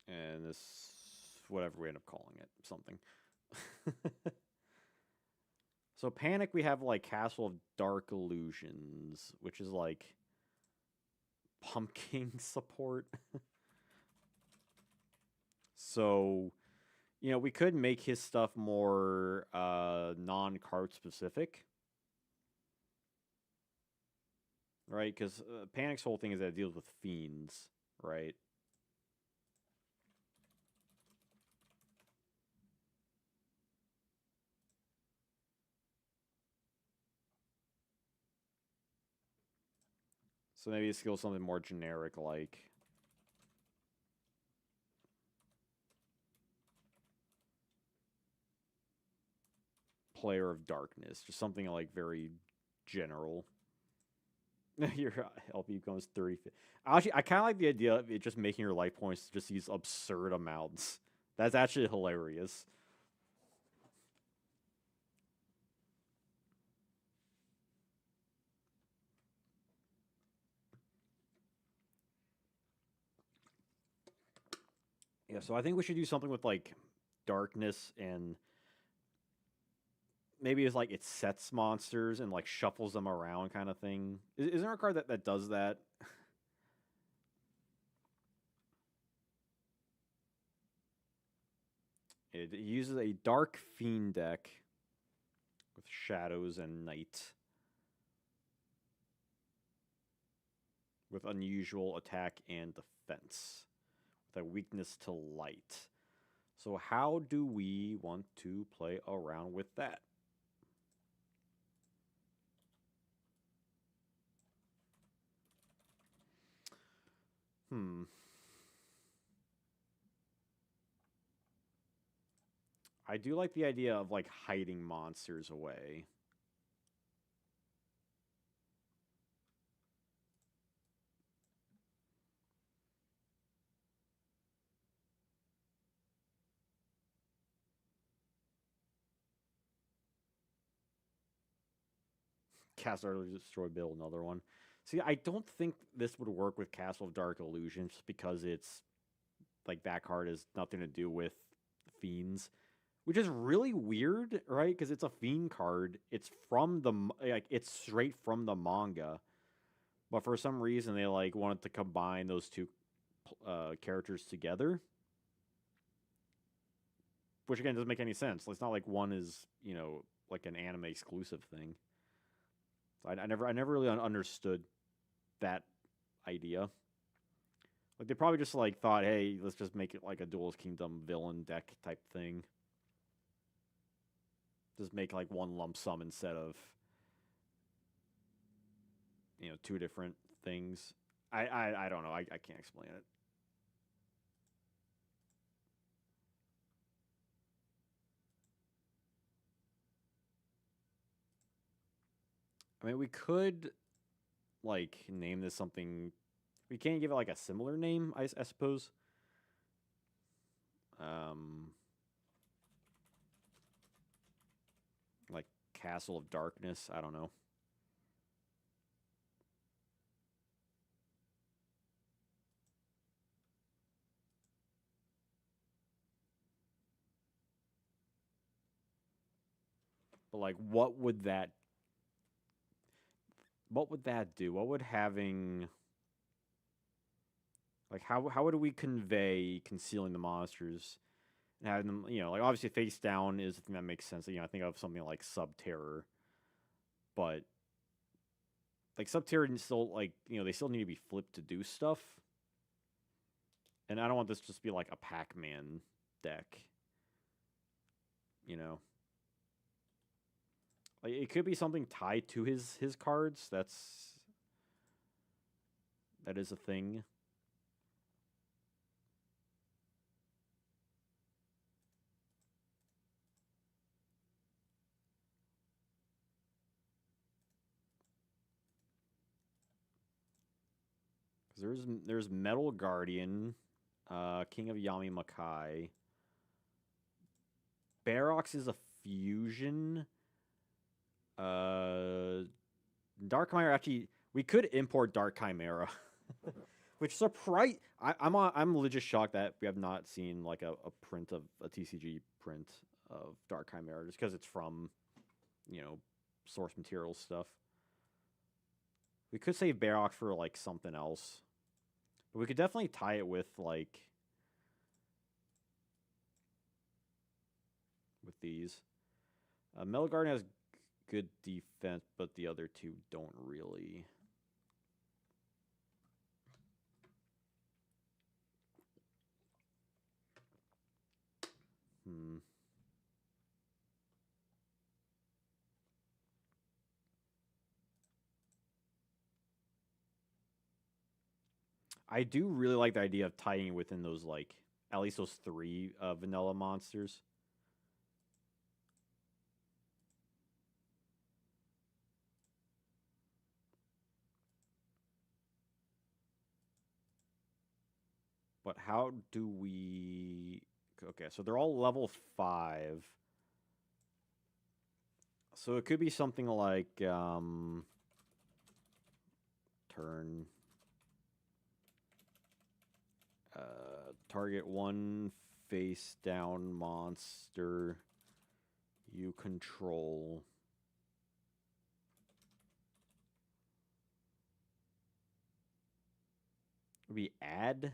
And this, whatever we end up calling it, something. So Panic, we have like Castle of Dark Illusions, which is like pumpkin support. So, we could make his stuff more non-card specific, right? Because Panic's whole thing is that it deals with fiends, right? So maybe a skill something more generic, like Player of Darkness, just something like very general. Your LP becomes 30. Actually, I kind of like the idea of it just making your life points just these absurd amounts. That's actually hilarious. Yeah, so I think we should do something with like darkness and maybe it's like it sets monsters and like shuffles them around kind of thing. Is there a card that does that? It uses a dark fiend deck with shadows and night with unusual attack and defense with a weakness to light. So how do we want to play around with that? Hmm. I do like the idea of like hiding monsters away. Castle Early Destroy Build, another one. See, I don't think this would work with Castle of Dark Illusions because it's like that card has nothing to do with fiends, which is really weird, right? Because it's a fiend card. It's from the like it's straight from the manga, but for some reason they like wanted to combine those two characters together, which again doesn't make any sense. It's not like one is like an anime exclusive thing. So I never really understood that idea. Like they probably just like thought, hey, let's just make it like a Duelist Kingdom villain deck type thing. Just make like one lump sum instead of two different things. I don't know. I can't explain it. I mean, we could like name this something. We can't give it like a similar name, I suppose. Um, like Castle of Darkness. I don't know. But like, what would that do? What would having like how would we convey concealing the monsters and having them, like obviously face down is the thing that makes sense. I think of something like Subterror, but like Subterror still like they still need to be flipped to do stuff. And I don't want this to just be like a Pac-Man deck. You know, like it could be something tied to his cards. That is a thing. Because there's Metal Guardian, King of Yami Makai. Barox is a fusion. Uh, Dark Chimera actually we could import Dark Chimera, which surprise I'm legit shocked that we have not seen like a print of a TCG print of Dark Chimera just because it's from source material stuff. We could save Barox for like something else, but we could definitely tie it with these. Metal Guardian has good defense, but the other two don't really. Hmm. I do really like the idea of tying it within those like at least those three vanilla monsters. But how do we? Okay, so they're all level 5. So it could be something like turn target one face down monster you control. We add.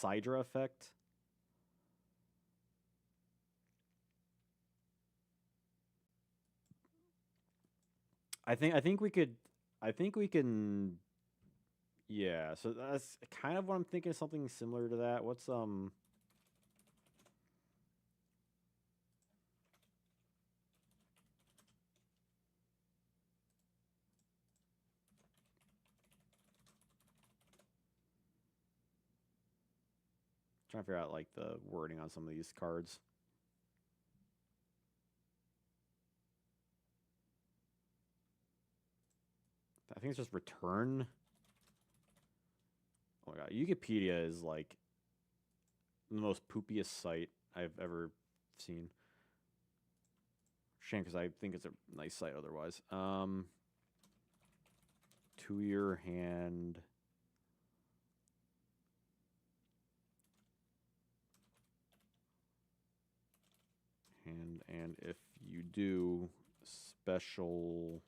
Sidra effect. I think we could. I think we can. Yeah, so that's kind of what I'm thinking. Something similar to that. What's trying to figure out like the wording on some of these cards. I think it's just return. Oh my god, Wikipedia is like the most poopiest site I've ever seen. Shame because I think it's a nice site otherwise. To your hand. And if you do special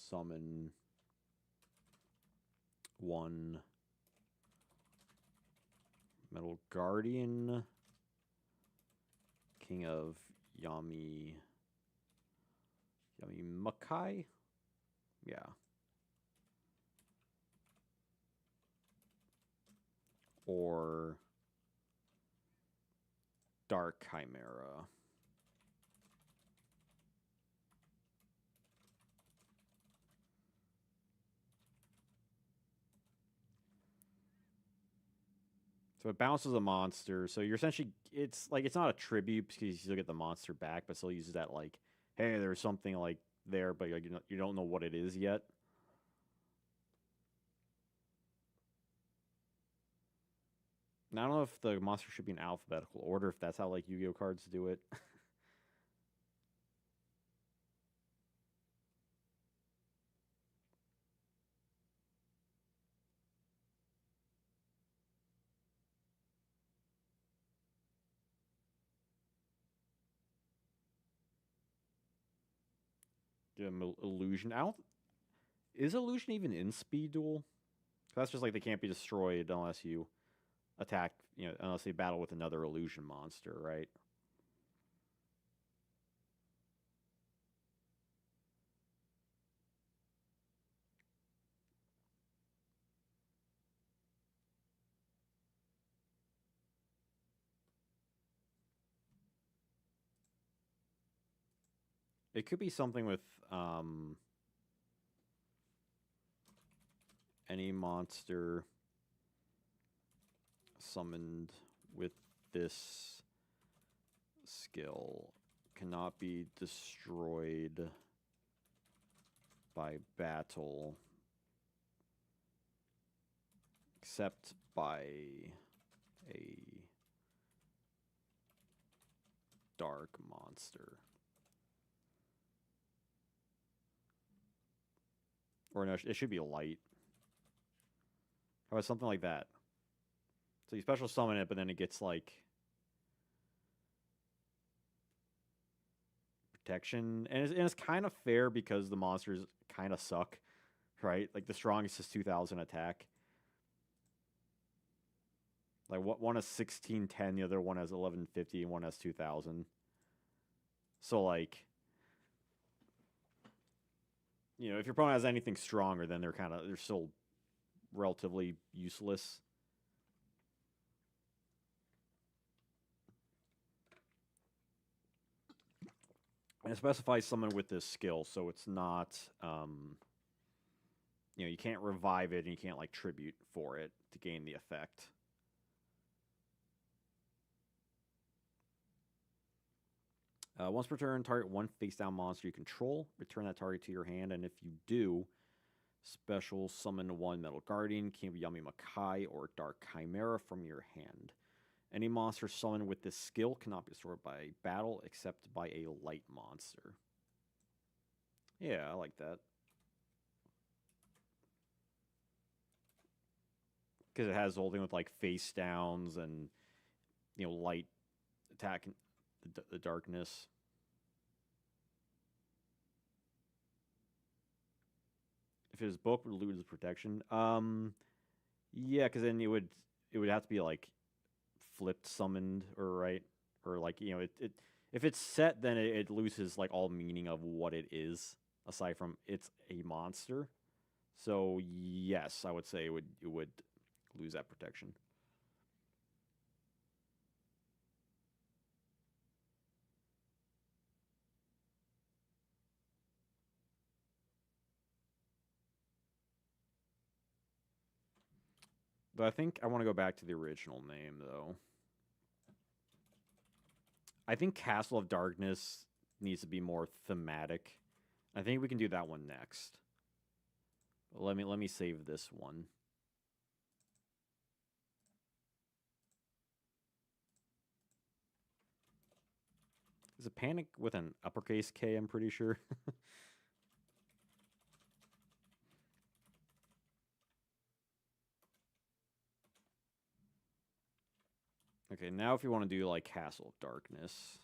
summon one Metal Guardian, King of Yami I mean, Makai? Yeah. Or Dark Chimera. So it bounces a monster. So you're essentially, it's like, it's not a tribute because you still get the monster back, but still uses that, like, hey, there's something like there, but like, you don't know what it is yet. And I don't know if the monster should be in alphabetical order, if that's how like Yu-Gi-Oh cards do it. Illusion. I don't. Is illusion even in Speed Duel? That's just like they can't be destroyed unless you attack. Unless they battle with another illusion monster, right? It could be something with any monster summoned with this skill cannot be destroyed by battle except by a dark monster. Or no, it should be light. How about something like that? So you special summon it, but then it gets like protection, and it's kind of fair because the monsters kind of suck, right? Like the strongest is 2,000 attack. Like what one has 1610, the other one has 1150, and one has 2,000. So like, if your opponent has anything stronger, then they're still relatively useless. And it specifies someone with this skill, so it's not, you can't revive it and you can't like tribute for it to gain the effect. Once per turn, target one face down monster you control. Return that target to your hand, and if you do, special summon one Metal Guardian, Yami Makai, or Dark Chimera from your hand. Any monster summoned with this skill cannot be destroyed by battle except by a light monster. Yeah, I like that. Because it has the whole thing with like face downs and light attack the darkness. If it is book, would lose protection. Yeah, because then it would have to be like flipped summoned or right or like it if it's set, then it loses like all meaning of what it is aside from it's a monster. So yes, I would say it would lose that protection. But I think I want to go back to the original name though. I think Castle of Darkness needs to be more thematic. I think we can do that one next. But let me save this one. Is it Panic with an uppercase K? I'm pretty sure. Okay, now if you want to do like Castle of Darkness.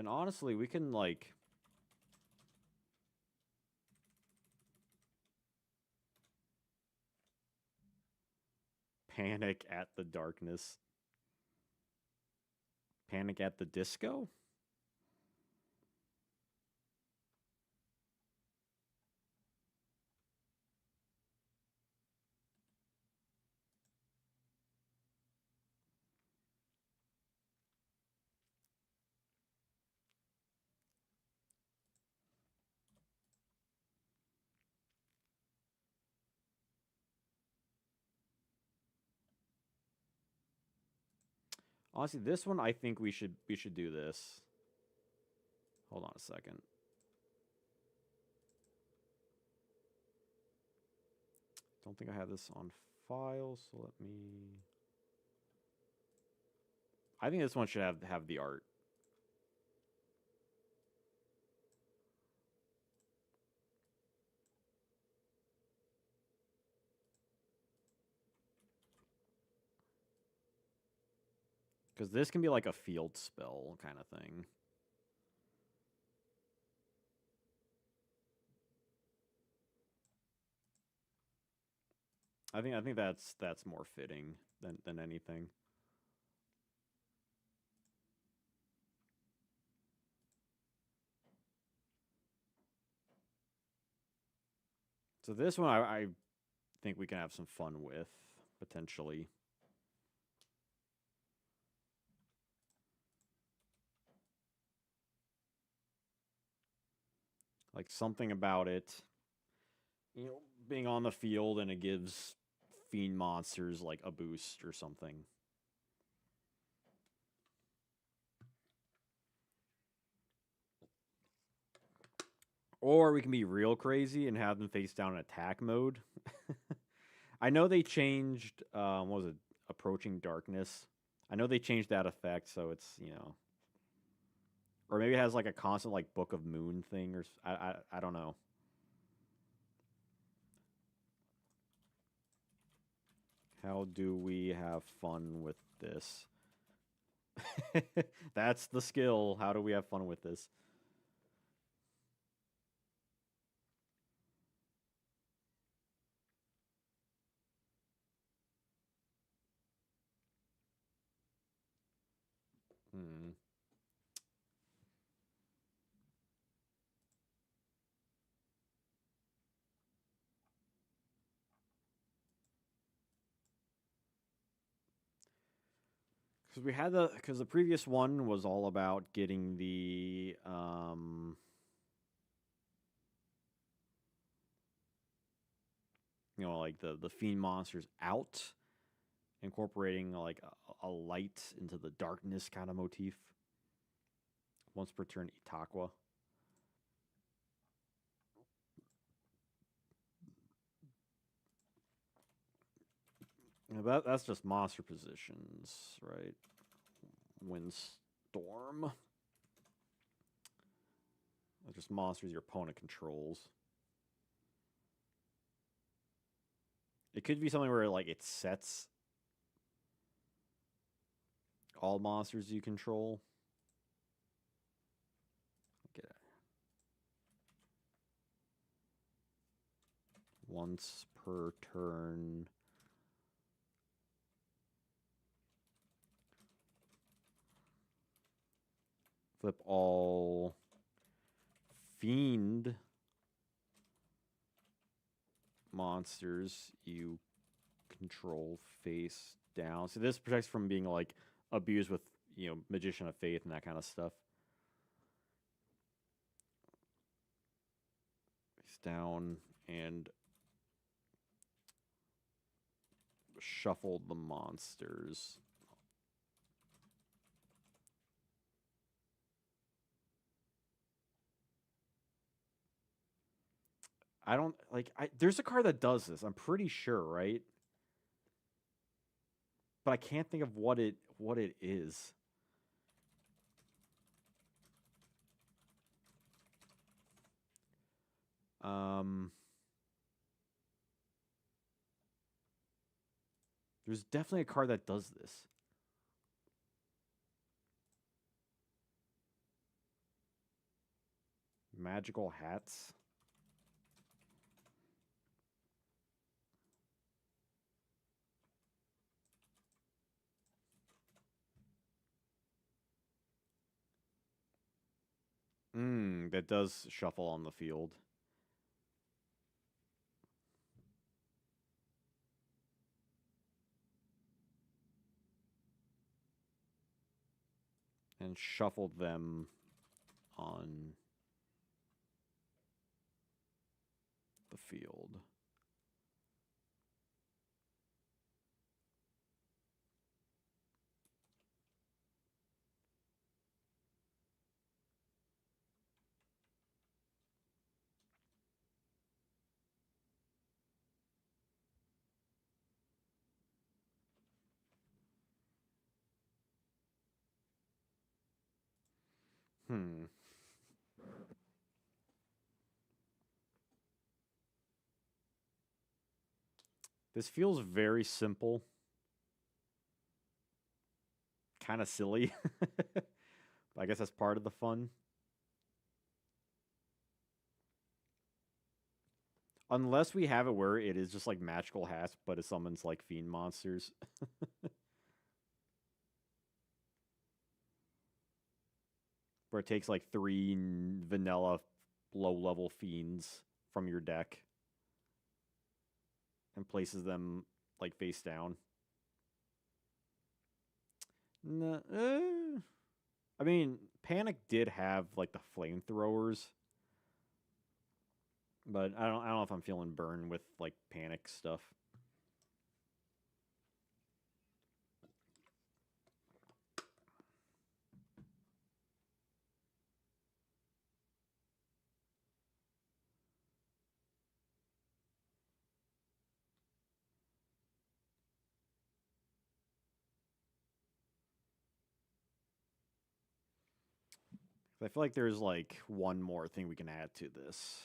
And honestly, we can, like... Panic at the darkness. Panic at the Disco? Honestly, this one I think we should do this. Hold on a second. Don't think I have this on file, so let me... I think this one should have the art. Because this can be like a field spell kind of thing. I think that's more fitting than anything. So this one I think we can have some fun with, potentially. Like something about it, being on the field and it gives fiend monsters like a boost or something. Or we can be real crazy and have them face down in attack mode. I know they changed, what was it, Approaching Darkness. I know they changed that effect, so it's, or maybe it has like a constant like Book of Moon thing, or I don't know. How do we have fun with this? That's the skill. How do we have fun with this? Hmm. Because the previous one was all about getting the like the fiend monsters out, incorporating like a light into the darkness kind of motif. Once per turn, Itakwa. Yeah, that's just monster positions, right? Windstorm. That's just monsters your opponent controls. It could be something where like it sets all monsters you control. Get it. Once per turn. Flip all fiend monsters you control face down. So this protects from being like abused with, Magician of Faith and that kind of stuff. Face down and shuffle the monsters. I don't like. There's a card that does this. I'm pretty sure, right? But I can't think of what it is. Um, there's definitely a card that does this. Magical hats. That does shuffle on the field. And shuffle them on the field. This feels very simple. Kind of silly. I guess that's part of the fun. Unless we have it where it is just like magical hats, but it summons like fiend monsters. Where it takes like 3 vanilla low level fiends from your deck and places them like face down. No, I mean, Panic did have like the flamethrowers, but I don't know if I'm feeling Burn with like Panic stuff. I feel like there's like one more thing we can add to this.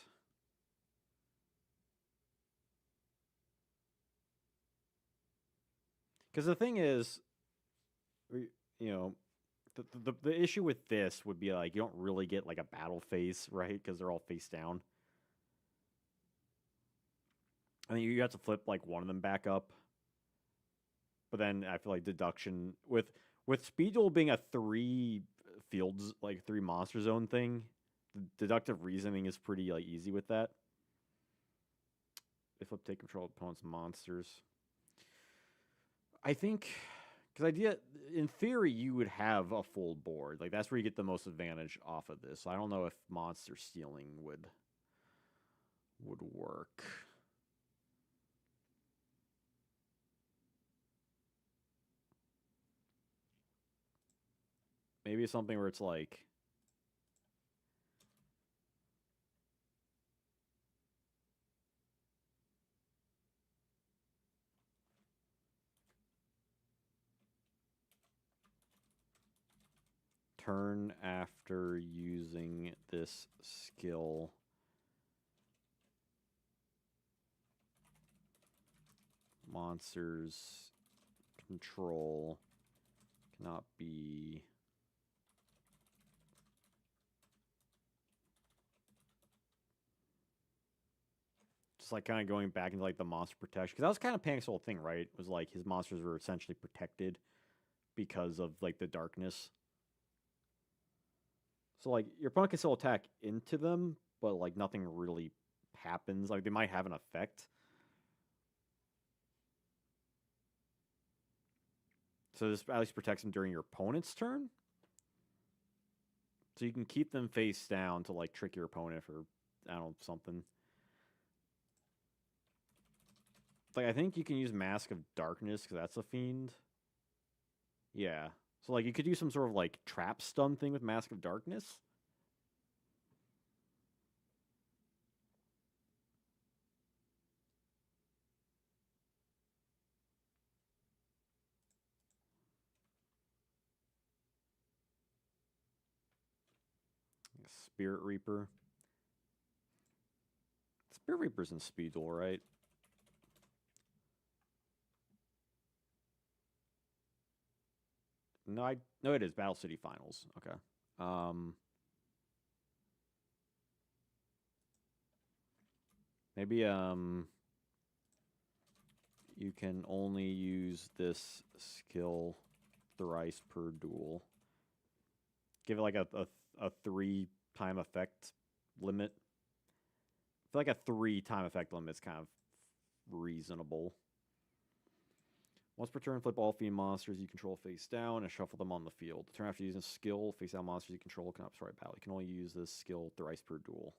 Because the thing is, you know, the issue with this would be like you don't really get like a battle phase, right? Because they're all face down. I mean, you have to flip like one of them back up. But then I feel like deduction with Speed Duel being a 3 fields like 3 monster zone thing, deductive reasoning is pretty like easy with that. They flip take control of opponent's monsters. I think because idea in theory you would have a full board. Like that's where you get the most advantage off of this. So I don't know if monster stealing would work. Maybe something where it's like turn after using this skill. Monsters control cannot be just like kind of going back into like the monster protection because that was kind of Panic's whole thing, right? It was like his monsters were essentially protected because of like the darkness. So like your opponent can still attack into them, but like nothing really happens. Like they might have an effect. So this at least protects them during your opponent's turn. So you can keep them face down to like trick your opponent for I don't know something. Like I think you can use Mask of Darkness because that's a fiend. Yeah. So like you could do some sort of like trap stun thing with Mask of Darkness. Spirit Reaper. Spirit Reaper's in Speed Duel, right? No, it is Battle City Finals. Okay. Maybe you can only use this skill thrice per duel. Give it like a 3-time effect limit. I feel like a 3-time effect limit is kind of reasonable. Once per turn, flip all fiend monsters you control face down and shuffle them on the field. The turn after using skill, face down monsters you control cannot destroy battle. You can only use this skill thrice per duel.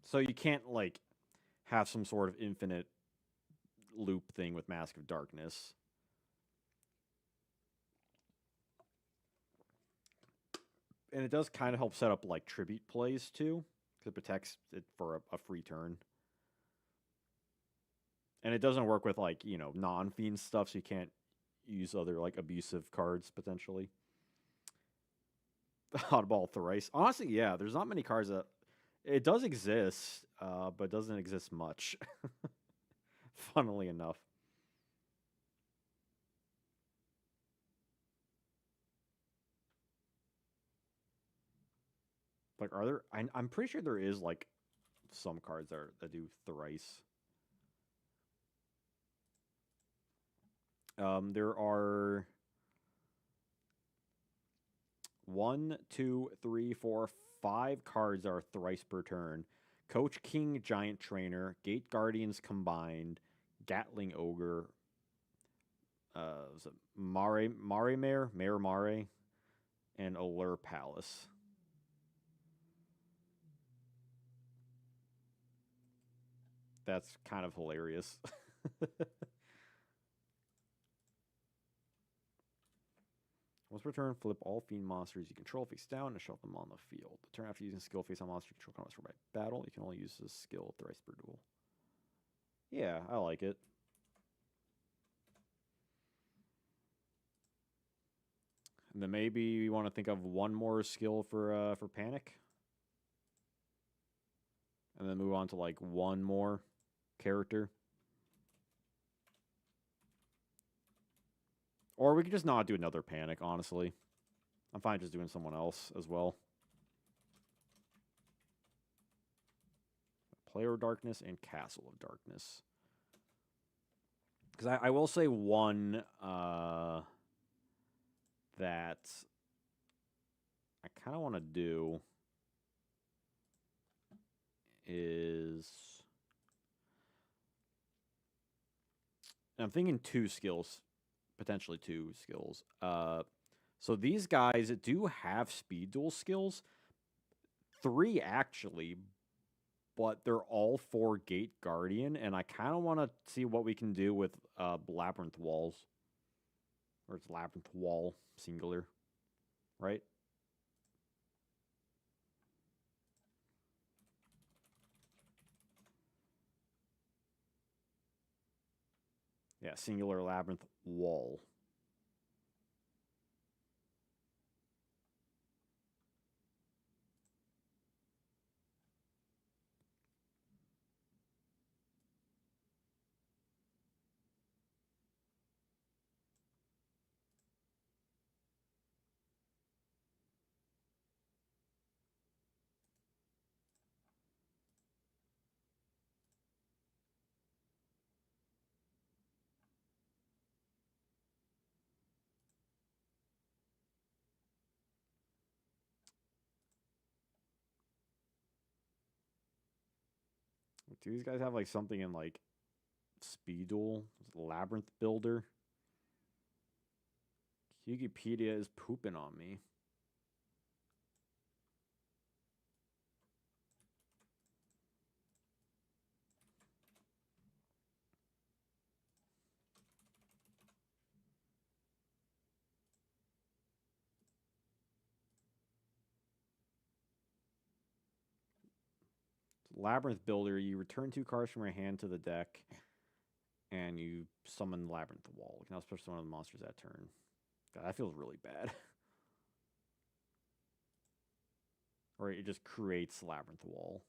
So you can't like have some sort of infinite loop thing with Mask of Darkness. And it does kind of help set up like tribute plays too, because it protects it for a free turn. And it doesn't work with like, you know, non-fiend stuff, so you can't use other like abusive cards potentially. Oddball thrice. Honestly, yeah, there's not many cards that it does exist, but it doesn't exist much. Funnily enough. Like, are there? I'm pretty sure there is like some cards that do thrice. There are 1, 2, 3, 4, 5 cards that are thrice per turn. Coach King, Giant Trainer, Gate Guardians combined, Gatling Ogre, was it Mare Mare, and Allure Palace. That's kind of hilarious. Once per turn, flip all fiend monsters you control face down and shuffle them on the field. The turn after using skill face on monster you control comes by battle. You can only use this skill thrice per duel. Yeah, I like it. And then maybe you want to think of one more skill for panic, and then move on to like one more character. Or we could just not do another panic, honestly. I'm fine just doing someone else as well. Player of Darkness and Castle of Darkness. Because I will say one that I kind of want to do is... I'm thinking 2 skills. Potentially 2 skills. So these guys do have speed duel skills. 3 actually, but they're all for Gate Guardian, and I kind of want to see what we can do with Labyrinth Walls. Or it's Labyrinth Wall, singular. Right? Yeah, singular Labyrinth Wall. Do these guys have like something in like Speed Duel? Labyrinth Builder? Wikipedia is pooping on me. Labyrinth Builder, you return 2 cards from your hand to the deck, and you summon Labyrinth Wall. You can also push one of the monsters that turn. God, that feels really bad. Or it just creates Labyrinth Wall.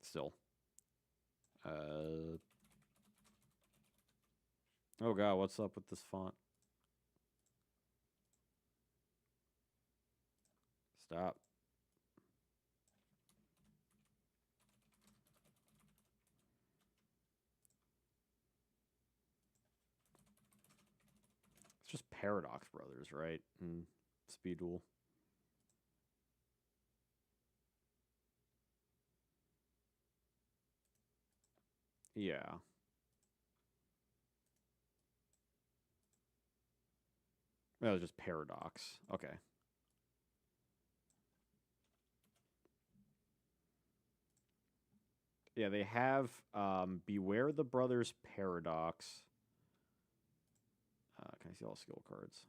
Still. Oh god, what's up with this font? Stop. It's just Paradox Brothers, right? And Speed Duel. Yeah. That was just Paradox. Okay. Yeah, they have Beware the Brothers Paradox. Can I see all skill cards?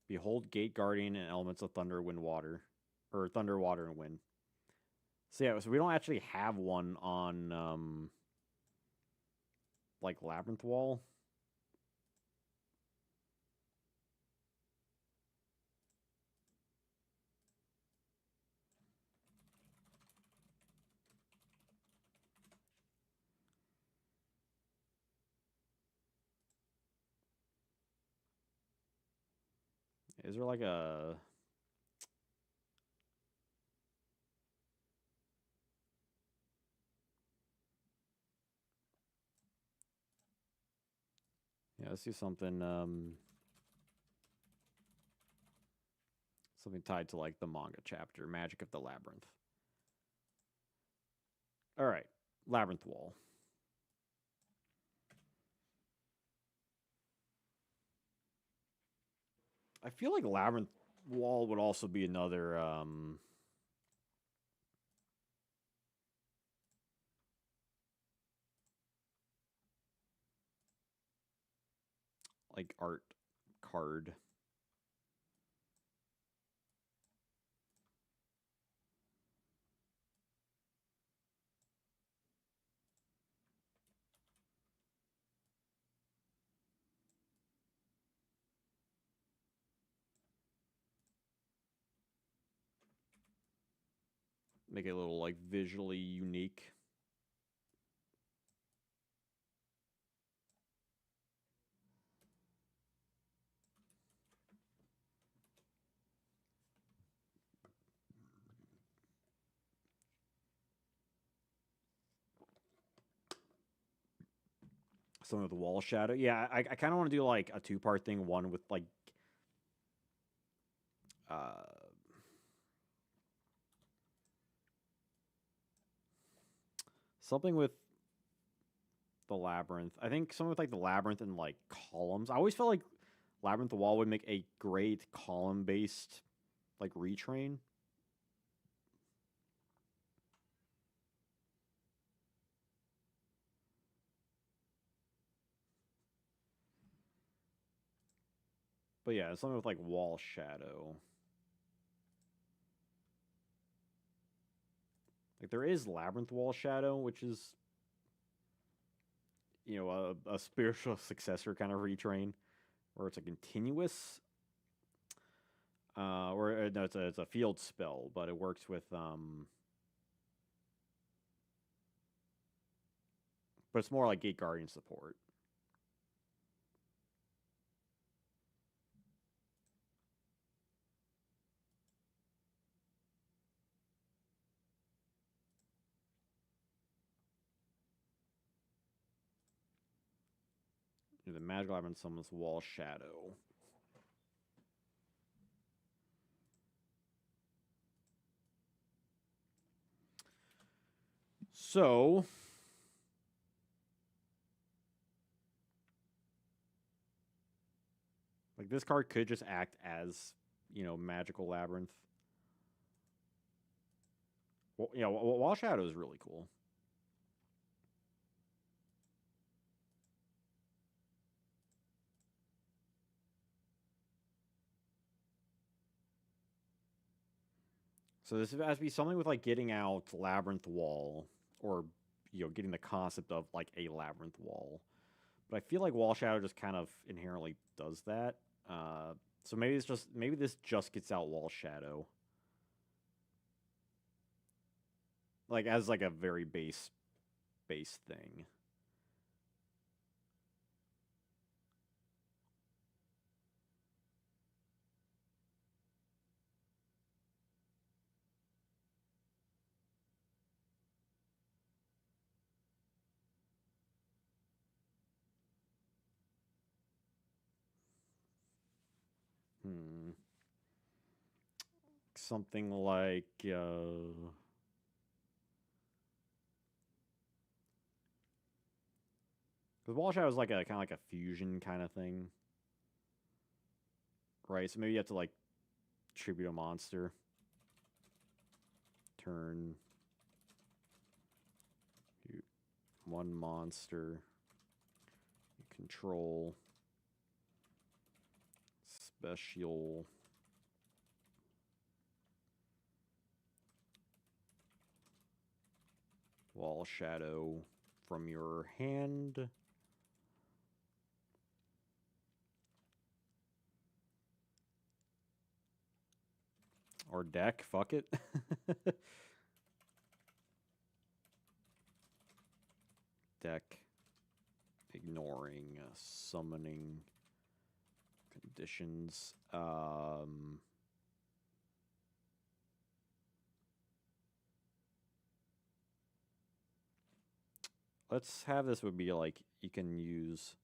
Behold Gate Guardian and Elements of Thunder, Wind, Water. Or Thunder, Water, and Wind. So yeah, so we don't actually have one on like Labyrinth Wall. Is there like a yeah, let's do something something tied to like the manga chapter, Magic of the Labyrinth. All right. Labyrinth Wall. I feel like Labyrinth Wall would also be another like art card. Make it a little like visually unique. Something with the wall shadow. Yeah, I kind of want to do like a two-part thing. One with like uh something with the labyrinth. I think something with like the labyrinth and like columns. I always felt like Labyrinth Wall would make a great column based like retrain. But yeah, something with like wall shadow. Like there is Labyrinth Wall Shadow, which is a spiritual successor kind of retrain, where it's a continuous, or no, it's a field spell, but it works with but it's more like Gate Guardian support. The Magical Labyrinth summons Wall Shadow. So like this card could just act as Magical Labyrinth. Well, Wall Shadow is really cool. So this has to be something with like getting out Labyrinth Wall, or getting the concept of like a Labyrinth Wall. But I feel like Wall Shadow just kind of inherently does that. So maybe this just gets out Wall Shadow. Like as like a very base thing. Something like because Wall Shadow is like a kind of like a fusion kind of thing, right? So maybe you have to like tribute a monster. Turn one monster. You control special Wall Shadow from your hand. Or deck, fuck it. Deck, ignoring summoning conditions. Let's have this would be like you can use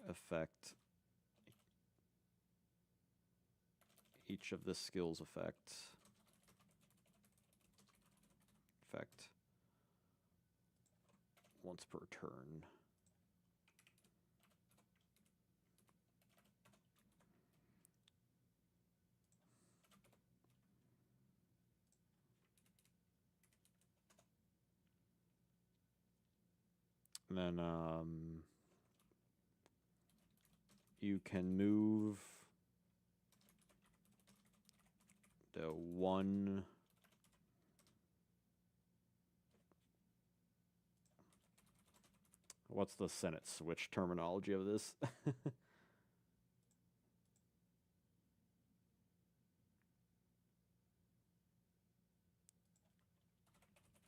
effect each of the skills effect once per turn. And then you can move the one what's the Senate switch terminology of this?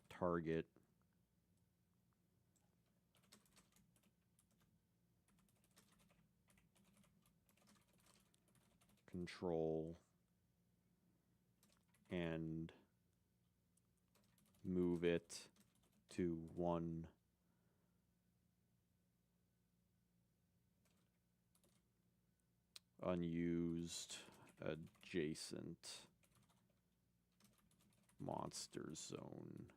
Target control and move it to one unused adjacent monster zone.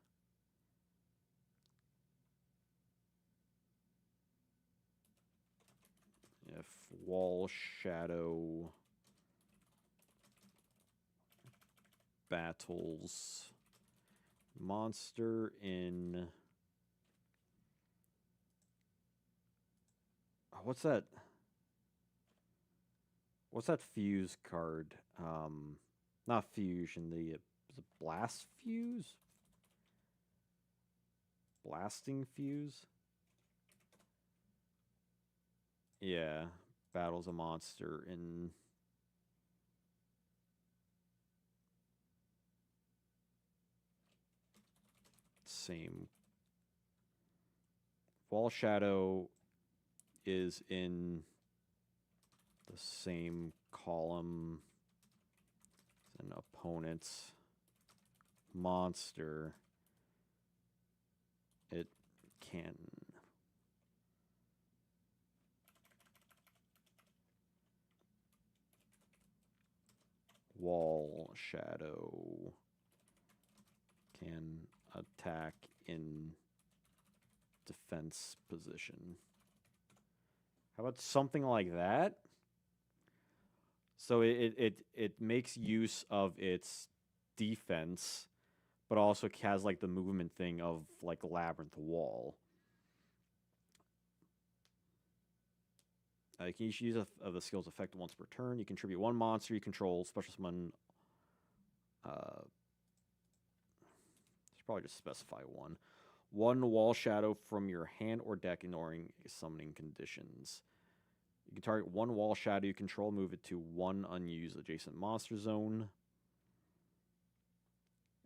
If Wall Shadow battles monster in what's that fuse card? Not fusion, the is it blast fuse? Blasting fuse? Yeah, battles a monster in same. Wall Shadow is in the same column as an opponent's monster. It can Wall Shadow can attack in defense position. How about something like that? So it makes use of its defense, but also has like the movement thing of like Labyrinth Wall. You can use of the skill's effect once per turn. You contribute one monster you control, special summon. There's probably just specify one. One wall shadow from your hand or deck, ignoring summoning conditions. You can target one wall shadow you control, move it to one unused adjacent monster zone.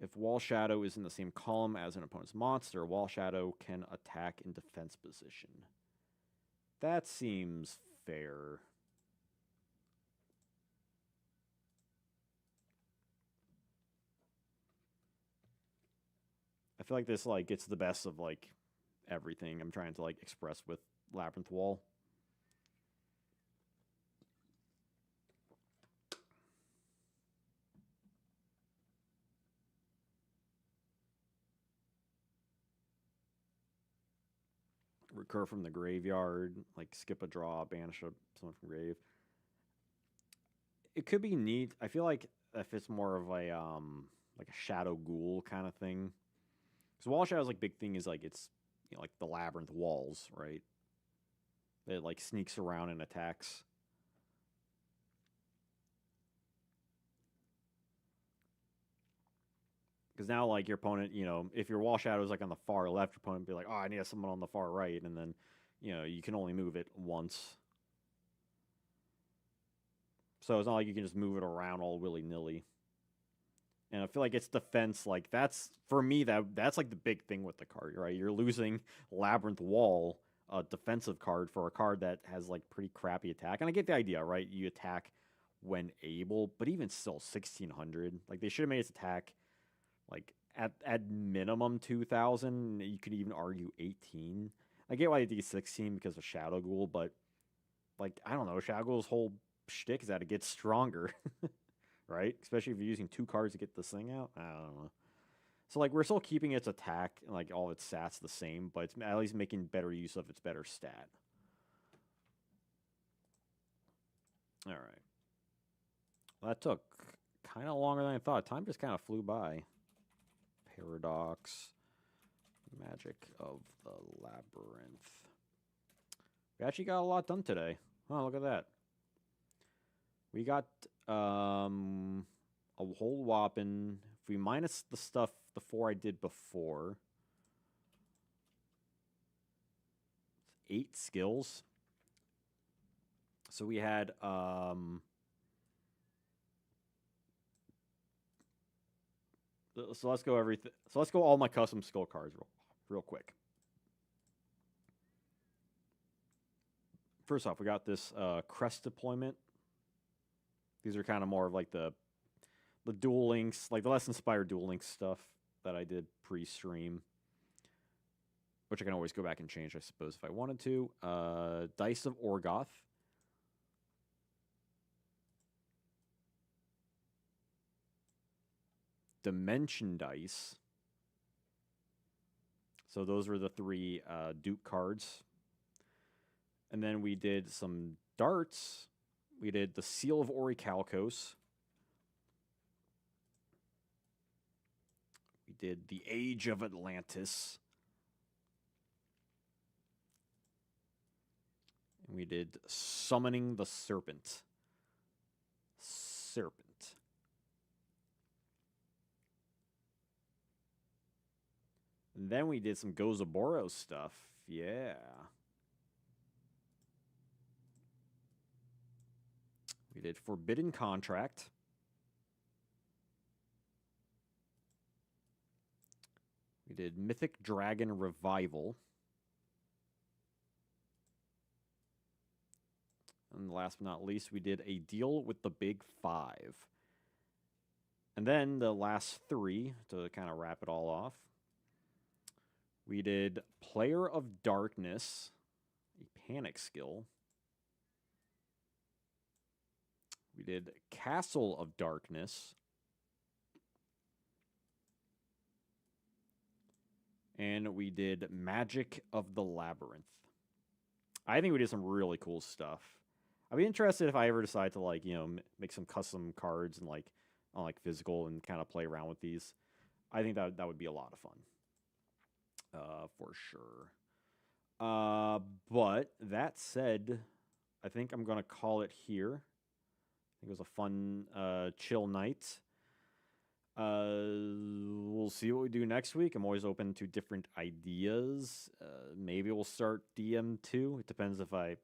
If wall shadow is in the same column as an opponent's monster, wall shadow can attack in defense position. That seems fair. I feel like this like gets the best of like everything I'm trying to like express with Labyrinth Wall. Recur from the graveyard, like skip a draw, banish someone from grave. It could be neat. I feel like if it's more of a like a shadow ghoul kind of thing. Because wall shadow's like big thing is like it's like the labyrinth walls, right? It like sneaks around and attacks. Because now, like, your opponent, if your wall shadow is like on the far left, your opponent would be like, oh, I need someone on the far right. And then, you can only move it once. So it's not like you can just move it around all willy nilly. And I feel like its defense, like, that's, for me, that's like the big thing with the card, right? You're losing Labyrinth Wall, a defensive card, for a card that has, like, pretty crappy attack. And I get the idea, right? You attack when able, but even still, 1600. Like, they should have made its attack like at minimum 2000. You could even argue 18. I get why they did 16 because of Shadow Ghoul, but like I don't know, Shadow Ghoul's whole shtick is that it gets stronger, right? Especially if you're using 2 cards to get this thing out. I don't know. So like we're still keeping its attack and like all its stats the same, but it's at least making better use of its better stat. All right. Well, that took kind of longer than I thought. Time just kind of flew by. Paradox, Magic of the Labyrinth. We actually got a lot done today. Oh, look at that. We got a whole whopping. If we minus the stuff, the 4 I did before, 8 skills. So we had so let's go everything. So let's go all my custom skill cards real quick. First off, we got this crest deployment. These are kind of more of like the Duel Links, like the less inspired Duel Links stuff that I did pre-stream, which I can always go back and change, I suppose, if I wanted to. Dice of Orgoth. Dimension Dice. So those were the 3 Duke cards. And then we did some darts. We did the Seal of Orichalcos. We did the Age of Atlantis. And we did Summoning the Serpent. And then we did some Gozaboro stuff. Yeah. We did Forbidden Contract. We did Mythic Dragon Revival. And last but not least, we did a Deal with the Big 5. And then the last 3, to kind of wrap it all off, we did Player of Darkness, a panic skill. We did Castle of Darkness. And we did Magic of the Labyrinth. I think we did some really cool stuff. I'd be interested if I ever decide to like, make some custom cards and like on like physical and kind of play around with these. I think that would be a lot of fun. For sure. But that said, I think I'm going to call it here. I think it was a fun, chill night. We'll see what we do next week. I'm always open to different ideas. Maybe we'll start DM2. It depends if I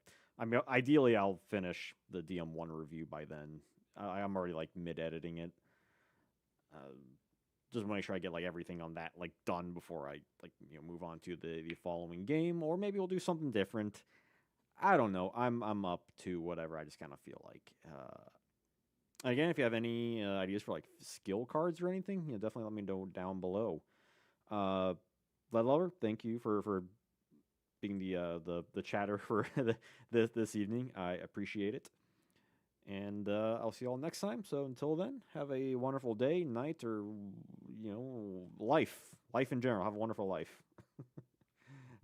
mean, ideally, I'll finish the DM1 review by then. I'm already like mid editing it. Uh, just make sure I get like everything on that like done before I like move on to the following game, or maybe we'll do something different. I don't know. I'm up to whatever I just kind of feel like. Again, if you have any ideas for like skill cards or anything, definitely let me know down below. Uh, Lead Lover, thank you for being the chatter for this evening. I appreciate it, and I'll see you all next time. So until then, have a wonderful day, night, or life in general. Have a wonderful life.